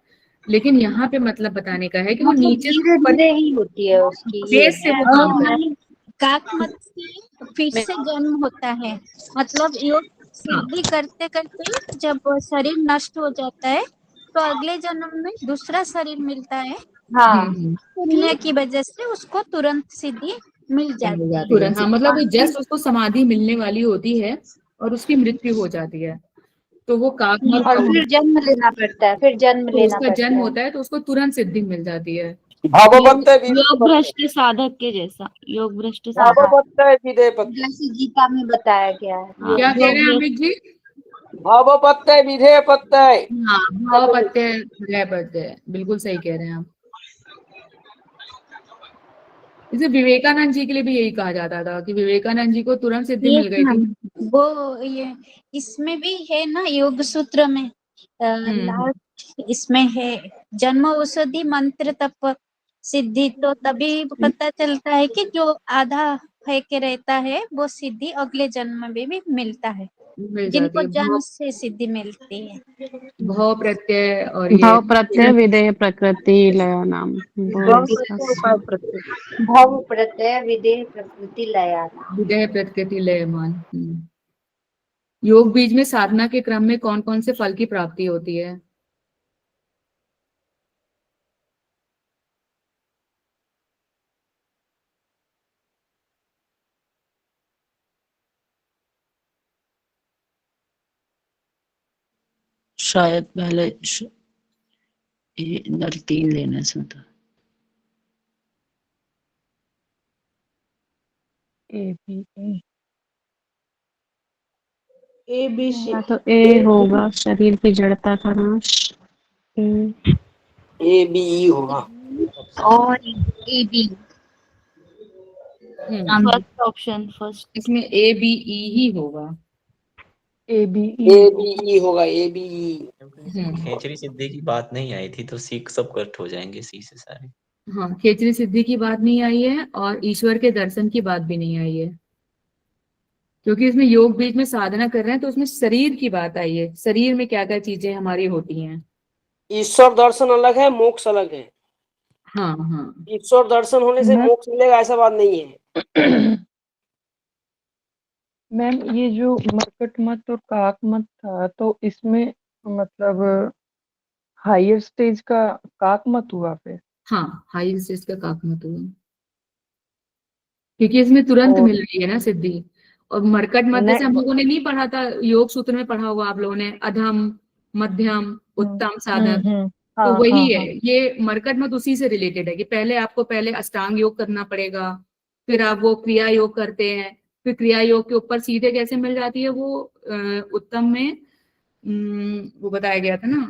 लेकिन यहाँ पे मतलब बताने का है कि वो नीचे से ऊपर ही होती है उसकी बेस से वो काम कर रहा है। काकमत से फिर से जन्म होता है, मतलब योग सिद्धि करते करते जब शरीर नष्ट हो जाता है तो अगले जन्म में दूसरा शरीर मिलता है। हाँ, पुण्य की वजह से उसको तुरंत सिद्धि मिल जाती है। तुरंत, हाँ, मतलब वो जस्ट उसको समाधि मिलने वाली होती है और उसकी मृत्यु हो जाती है, तो वो काकमत और फिर जन्म लेना पड़ता है, फिर जन्म तो लेना उसका पड़ता जन्म है। होता है तो उसको तुरंत सिद्धि मिल जाती है। योग भ्रष्ट साधक के जैसा, योग भ्रष्ट साधक जैसे गीता में बताया गया है। क्या कह रहे हैं अमित जी? भावपत्तय विधेय पत्तय। हाँ, भावपत्तय विधेय पत्तय, बिल्कुल सही कह रहे हैं आप। जैसे विवेकानंद जी के लिए भी यही कहा जाता था कि विवेकानंद जी को तुरंत सिद्धि मिल गई थी। वो ये इसमें भी है ना योग सूत्र में, लास्ट इसमें है जन्म औषधि मंत्र तप सिद्धि, तो तभी पता चलता है कि जो आधा है के रहता है वो सिद्धि अगले जन्म में भी मिलता है, जिनको जन्म से सिद्धि मिलती है। भाव प्रत्यय और ये भाव प्रत्यय विधेय प्रकृति लय नाम, भाव प्रत्यय विधेय प्रकृति लया, विधेय प्रकृति लयमान। योग बीज में साधना के क्रम में कौन कौन से फल की प्राप्ति होती है? शायद पहले इधर 3 लेने से था। ए बी सी, तो ए होगा शरीर की जड़ता का नाश, ए बी ई होगा और A B first option, first इसमें ए बी ई ही होगा। ए बी ई होगा, ए बी ई। खेचरी सिद्धि की बात नहीं आई थी तो सी सब कट हो जाएंगे, सी से सारे। हाँ, खेचरी सिद्धि की बात नहीं आई है और ईश्वर के दर्शन की बात भी नहीं आई है। क्योंकि इसमें योग बीज में साधना कर रहे हैं तो उसमें शरीर की बात आई है, शरीर में क्या क्या चीजें हमारी होती हैं। ईश्वर दर्शन अलग है, मोक्ष अलग है। हाँ हाँ ईश्वर दर्शन होने से मैं मोक्ष मिलेगा ऐसा बात नहीं है। मैम ये जो मरकट मत और काक मत था तो इसमें मतलब हायर स्टेज का काक मत हुआ फिर। हाँ, हाई स्टेज का काक मत हुआ, क्योंकि इसमें तुरंत और मिल रही है ना सिद्धि। और मरकट मत जैसे हम लोगों ने नहीं पढ़ा था, योग सूत्र में पढ़ा हुआ आप लोगों ने, अधम, मध्यम, उत्तम साधक, तो हाँ वही हाँ है हाँ ये मरकट मत, उसी से रिलेटेड है कि पहले आपको पहले अष्टांग योग करना पड़ेगा, फिर आप वो क्रिया योग करते हैं, फिर क्रिया योग के ऊपर सीधे कैसे मिल जाती है वो उत्तम में वो बताया गया था ना,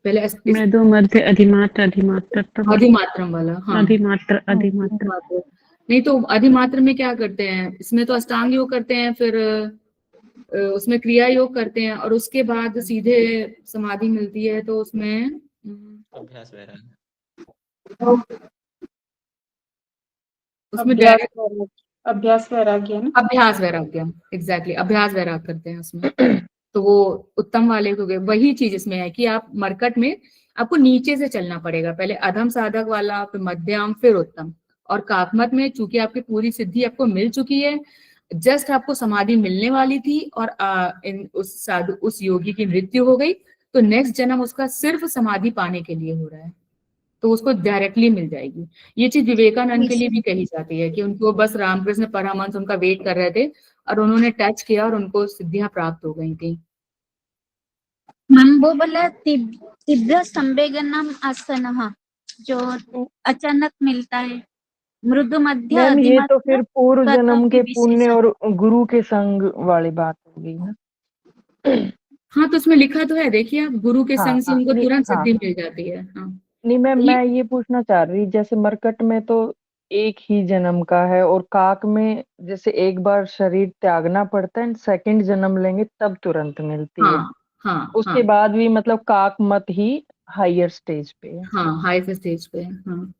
पहले मेदो मध्य अधिमात्र अधिमात्र अधिमात्रम वाला। हाँ अधिमात्र अधिमात्र अधिमात्र। नहीं तो अधिमात्र में क्या करते हैं, इसमें तो अष्टांग योग करते हैं, फिर उसमें क्रिया योग करते हैं और उसके बाद सीधे समाधि मिलती है, तो उसमें अभ्यास वैराग्य। उसमें अभ्यास वैराग्य है ना। अभ्यास वैराग्य, एग्जैक्टली अभ्यास वैराग्य करते हैं उसमें। तो वो उत्तम वाले हो गए, वही चीज इसमें है कि आप मरकट में आपको नीचे से चलना पड़ेगा, पहले अधम साधक वाला, फिर मध्यम, फिर उत्तम। और काकमत में चूंकि आपकी पूरी सिद्धि आपको मिल चुकी है, जस्ट आपको समाधि मिलने वाली थी और उस साधु उस योगी की मृत्यु हो गई, तो नेक्स्ट जन्म उसका सिर्फ समाधि पाने के लिए हो रहा है, तो उसको डायरेक्टली मिल जाएगी। ये चीज विवेकानंद के लिए भी कही जाती है कि उनको बस रामकृष्ण परमहंस उनका वेट कर रहे थे और उन्होंने टच किया और उनको सिद्धियां प्राप्त हो गई थी। मैम वो बोला तीव्र संवेदनम आसन, जो अचानक मिलता है, मृदु मध्य मैम ये तो फिर पूर्व तत्व जन्म की के पुण्य विशेषण। और गुरु के संग वाली बात हो गई ना। हाँ तो उसमें लिखा तो है, देखिए आप, गुरु के हाँ संग से हाँ उनको नहीं तुरंत हाँ सिद्धि मिल जाती है। हाँ नहीं मैम ये मैं ये पूछना चाह रही, जैसे मरकट में तो एक ही जन्म का है और काक में जैसे एक बार शरीर त्यागना पड़ता है, सेकंड जन्म लेंगे तब तुरंत मिलती है, हाँ हाँ उसके हाँ बाद भी मतलब काक मत ही हायर स्टेज पे है। हाँ हाई स्टेज पे है। हाँ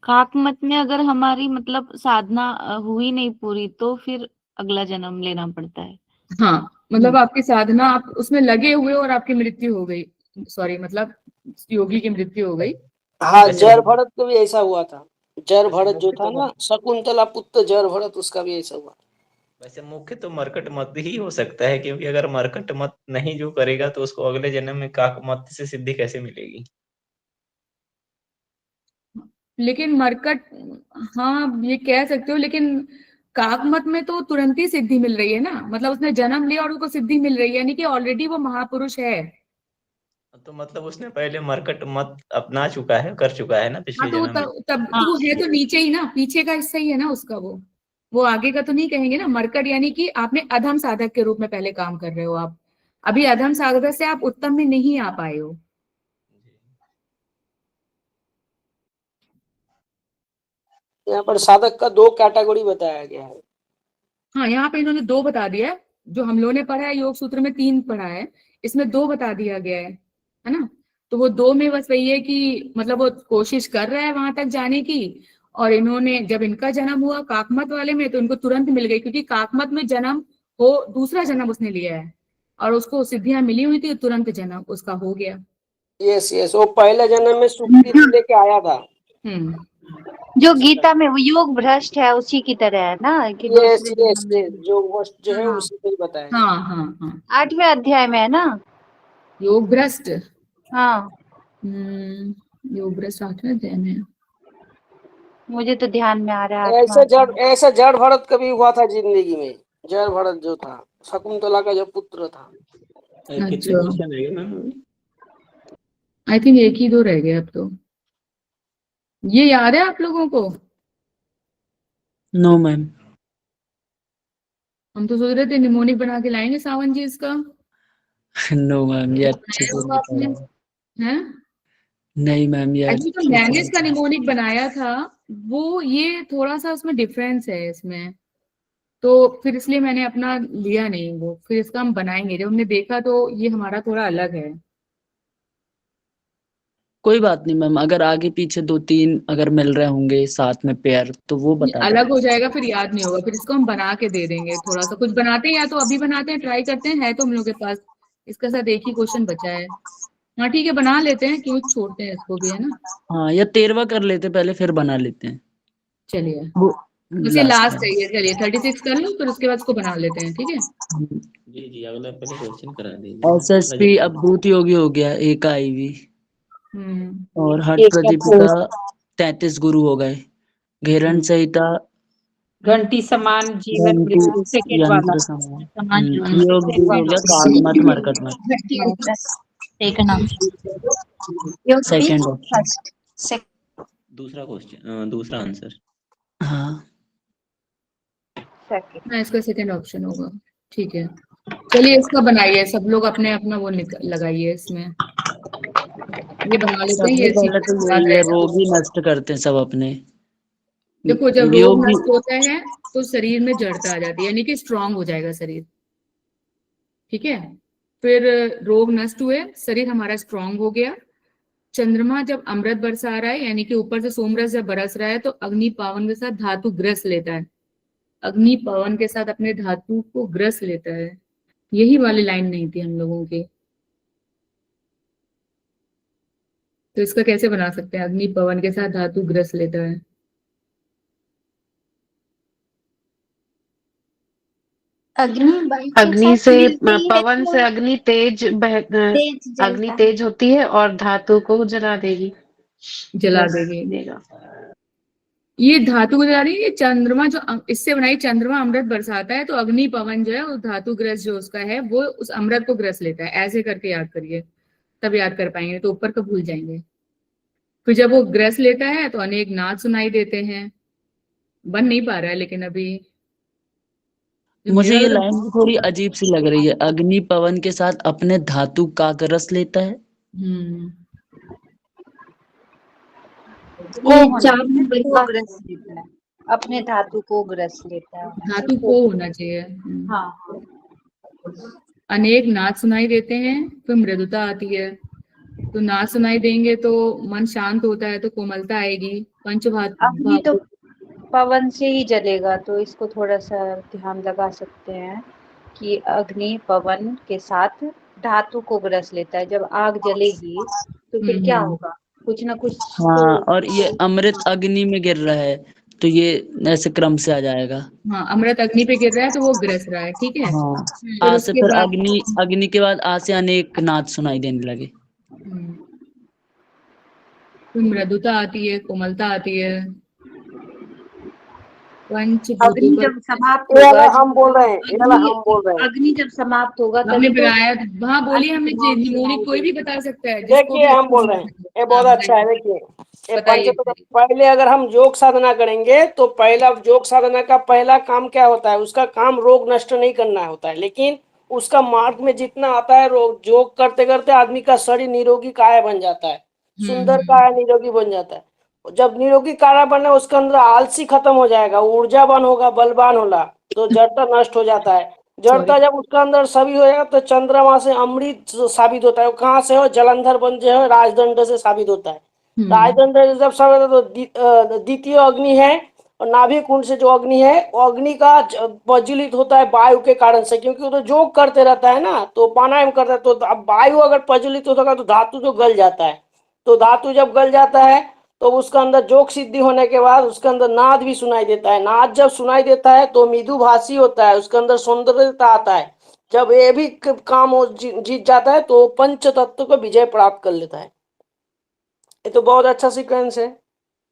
काक मत में अगर हमारी मतलब साधना हुई नहीं पूरी तो फिर अगला जन्म लेना पड़ता है। हाँ मतलब आपकी साधना, आप उसमें लगे हुए और आपकी मृत्यु हो गई, सॉरी मतलब योगी की मृत्यु हो गई। हाँ, वैसे जर भरत को भी ऐसा हुआ था। जर भरत जो मुख्य था तो ना, शकुंतला पुत्र जर भरत, उसका भी ऐसा हुआ। वैसे मुख्य तो मरकट मत ही हो सकता है, क्योंकि अगर मरकट मत नहीं जो करेगा तो उसको अगले जन्म में काक मत से सिद्धि कैसे मिलेगी। लेकिन मरकट, हाँ ये कह सकते हो, लेकिन काकमत में तो तुरंत ही सिद्धि मिल रही है ना, मतलब उसने जन्म लिया और उसको सिद्धि मिल रही है, यानी कि ऑलरेडी वो महापुरुष है। तो मतलब उसने पहले मरकट मत अपना चुका है, कर चुका है ना हाँ पिछले तो जन्म में। तब तो वो है तो नीचे ही ना, पीछे का हिस्सा ही है ना उसका, वो आगे का तो नहीं कहेंगे ना। मरकट यानी कि आपने अधम साधक के रूप में पहले काम कर रहे हो आप, अभी अधम साधक से आप उत्तम में नहीं आ पाए हो। यहाँ पर साधक का दो कैटेगरी बताया गया है। हाँ यहाँ पे इन्होंने दो बता दिया है, जो हम लोगों ने पढ़ा है योग सूत्र में 3 पढ़ा है, इसमें 2 बता दिया गया है ना। तो वो 2 में बस वही है कि मतलब वो कोशिश कर रहा है वहां तक जाने की, और इन्होंने जब इनका जन्म हुआ काकमत वाले में तो इनको तुरंत मिल गई, क्योंकि काकमत में जन्म हो, दूसरा जन्म उसने लिया है और उसको सिद्धियां मिली हुई थी, तुरंत जन्म उसका हो गया। यस यस, वो पहले जन्म में सुक्ति लेके आया था। जो गीता में वो योग भ्रष्ट है उसी की तरह है ना, कि यस दूसरे यस जन्म यस, में। जो वस्त जो है हाँ उसी को ही बताया। हाँ हाँ हाँ 8वें अध्याय में है ना योग भ्रष्ट। हाँ योग भ्रष्ट 8वें अध्याय में, मुझे तो ध्यान में आ रहा है 8वां अध्याय। ऐसा जड़ भरत कभी हुआ था जिंदगी में। जड़ भरत जो था, शकुंतला का जो पुत्र था। कितने अच्छा क्वेश्चन है मैम? आई थिंक 1 ही 2 रह गए अब तो। ये याद है आप लोगों को? No ma'am. हम तो सोच रहे थे निमोनिक बना के लाएंगे सावन जी इसका। नो मैम, ये अच्छे बनाया से होगा नहीं आपने, पढ़ा। हैं? नहीं मैम, ये एक्चुअली तो अच्छे से मैंने नहीं इसका पढ़ा। निमोनिक बनाया था, वो ये थोड़ा सा उसमें डिफरेंस है इसमें, तो फिर इसलिए मैंने अपना लिया नहीं वो, फिर इसका हम बनाएंगे, जब हमने देखा तो ये हमारा थोड़ा अलग है। कोई बात नहीं मैम, अगर आगे पीछे 2-3 अगर मिल रहे होंगे साथ में पेयर तो वो बता अलग देना। हो जाएगा, फिर याद नहीं होगा, फिर इसको हम बना के दे देंगे। थोड़ा सा कुछ बनाते हैं, या तो अभी बनाते हैं, ट्राई करते हैं, है तो हम लोग के पास। इसका साथ एक ही क्वेश्चन बचा है। हाँ ठीक है, बना लेते हैं, क्यों छोड़ते हैं इसको भी, है ना। हाँ, या 13वां कर लेते पहले, फिर बना लेते हैं। चलिए, वो उसे लास्ट है। चाहिए। चलिए 36 कर लो, फिर उसके बाद इसको बना लेते हैं, ठीक है। जी जी, अगला पहले क्वेश्चन करा दीजिए। SSP अवधूत योगी हो गया, एक IV। हम्म। और हठ प्रदीपिका 33 गुरु हो गए। घेरन संहिता घंटी समान जीवन मृत्यु सेकंड वाला यंत्र समान। योग भी हो गया, कागमत मरकट मत। Second option. दूसरा क्वेश्चन, दूसरा आंसर। हाँ, हाँ, इसका सेकंड ऑप्शन होगा। ठीक है, चलिए इसका बनाइए, सब लोग अपने अपना वो लगाइए इसमें। ये बना लेते हैं, सबसे ये पहले तो याद यही है, रहेगा। रोग ही नष्ट करते हैं सब अपने। देखो, जब रोग योगी नष्ट होता है तो शरीर में जड़ता आ जाती है, यानी कि स्ट्रांग हो जाएगा शरीर। ठीक है, फिर रोग नष्ट हुए, शरीर हमारा स्ट्रांग हो गया। चंद्रमा जब अमृत बरसा रहा है, यानी कि ऊपर से सोमरस जब बरस रहा है, तो अग्नि पावन के साथ धातु ग्रस लेता है। अग्नि पवन के साथ अपने धातु को ग्रस लेता है। यही वाली लाइन नहीं थी हम लोगों की, तो इसका कैसे बना सकते हैं? अग्नि पवन के साथ धातु ग्रस लेता है। अग्नि से पवन से अग्नि तेज अग्नि तेज होती है और धातु को जला देगी, जला ग्रस देगी। देगा। ये धातु को जला रही है। ये चंद्रमा जो इससे बनाई, चंद्रमा अमृत बरसाता है, तो अग्नि पवन जो है वो धातु ग्रस जो उसका है वो उस अमृत को ग्रस लेता है। ऐसे करके याद करिए, तब याद कर पाएंगे, तो ऊपर का भूल जाएंगे। फिर जब वो ग्रस लेता है तो अनेक नाद सुनाई देते हैं। बन नहीं पा रहा है लेकिन अभी मुझे मेरा ये तो लाइन भी थोड़ी अजीब सी लग रही है। अग्नि पवन के साथ अपने धातु का रस लेता है। अपने धातु को ग्रस लेता है। धातु को होना चाहिए। हाँ। अनेक नाद सुनाई देते हैं, फिर मृदुता आती है। तो नाद सुनाई देंगे तो मन शांत होता है, तो कोमलता आएगी। अग्नि तो पवन से ही जलेगा, तो इसको थोड़ा सा ध्यान लगा सकते हैं कि अग्नि पवन के साथ धातु को ग्रस लेता है। जब आग जलेगी तो फिर क्या होगा? कुछ ना कुछ हाँ, और ये अमृत अग्नि में गिर रहा है, तो ये ऐसे क्रम से आ जाएगा। हाँ, अमृत अग्नि पे गिर रहा है तो वो ग्रस रहा है। ठीक है, हाँ, फिर आ से उसके फिर बाद अग्नि के बाद आ से अनेक नाद सुनाई देने लगे। फिर मृदुता आती है, कोमलता आती है। अग्नि जब समाप्त ये होगा, वाला हम बोल रहे हैं, ये वाला हम बोल रहे हैं। अग्नि जब समाप्त होगा हमने तभी तो बताया, हाँ बोलिए, हमने निमोनिक कोई भी बता सकता है, जिसको देखिए भी हम बोल रहे हैं, ये बहुत अच्छा है। देखिए, ये बताइए। पहले अगर हम योग साधना करेंगे तो पहला योग साधना का पहला काम क्या होता है? उसका काम रोग नष्ट नहीं करना होता है, लेकिन उसका मार्ग में जितना आता है, रोग योग करते करते आदमी का शरीर निरोगी काया बन जाता है, सुंदर काया निरोगी बन जाता है। जब निरोगी काया बना, उसके अंदर आलसी खत्म हो जाएगा, ऊर्जावान होगा, बलवान होगा, तो जड़ता नष्ट हो जाता है। जड़ता जब उसका अंदर सभी हो जाएगा तो चंद्रमा से अमृत साबित होता है। वो कहाँ से हो? जलंधर बन जो है राजदंड से साबित होता है। राजदंड से जब साबित होता है तो द्वितीय अग्नि है, और नाभि कुंड से जो अग्नि है वो अग्नि का प्रज्वलित होता है वायु के कारण से, क्योंकि वो तो योग करते रहता है ना, तो प्राणायाम करता है। तो अब वायु अगर प्रज्वलित होता तो धातु तो गल जाता है, तो धातु जब गल जाता है तो उसका अंदर जोग सिद्धि होने के बाद उसके अंदर नाद भी सुनाई देता है। नाद जब सुनाई देता है तो मृदुभाषी होता है, उसके अंदर सौंदर्यता आता है। जब ये भी काम जीत जाता है तो पंच तत्व को विजय प्राप्त कर लेता है। ये तो बहुत अच्छा सीक्वेंस है।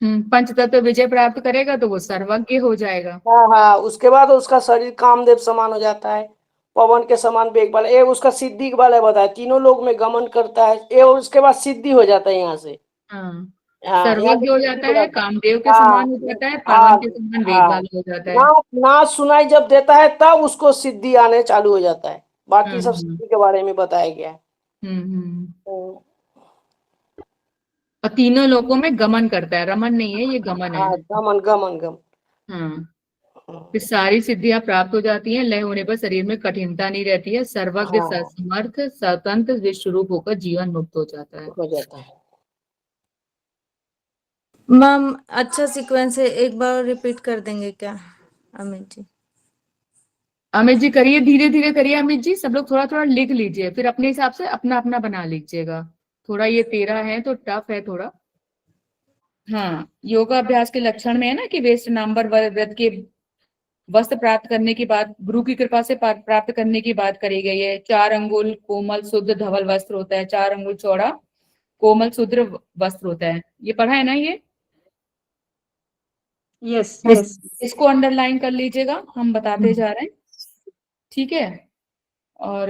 पंच तत्व विजय प्राप्त करेगा तो वो सर्वज्ञ हो जाएगा। हाँ हाँ, उसके बाद उसका शरीर कामदेव समान हो जाता है, पवन के समान वेग वाला। ये उसका सिद्धि वाला बताया, तीनों लोग में गमन करता है ये, उसके बाद सिद्धि हो जाता है यहाँ से। हाँ, सर्वज्ञ हो जाता है, कामदेव के समान हो जाता है, पवन के समान वेग वाला हो जाता है। ना सुनाई जब देता है तब उसको सिद्धि आने चालू हो जाता है। बाकी सब सिद्धि के बारे में बताया गया है। और तीनों लोगों में गमन करता है, रमन नहीं है, ये गमन है। गमन गमन गम। फिर सारी सिद्धियां प्राप्त हो जाती हैं। लय होने पर शरीर में कठिनता नहीं रहती है। सर्वज्ञ, समर्थ, स्वतंत्र, विश्व रूप होकर जीवन मुक्त हो जाता है। मैम अच्छा सीक्वेंस है, एक बार रिपीट कर देंगे क्या अमित जी? अमित जी करिए, धीरे धीरे करिए अमित जी, सब लोग थोड़ा थोड़ा लिख लीजिए, फिर अपने हिसाब से अपना अपना बना लीजिएगा। थोड़ा ये 13 है तो टफ है थोड़ा। हाँ, योगाभ्यास के लक्षण में है ना कि वेस्ट नंबर व्रत के वस्त्र प्राप्त करने की बात, गुरु की कृपा से प्राप्त करने की बात करी गई है। 4 अंगुल कोमल शुद्ध धवल वस्त्र होता है, 4 अंगुल चौड़ा कोमल शुद्ध वस्त्र होता है, ये पढ़ा है ना ये? Yes yes. इसको अंडरलाइन कर लीजिएगा, हम बताते जा रहे हैं, ठीक है। और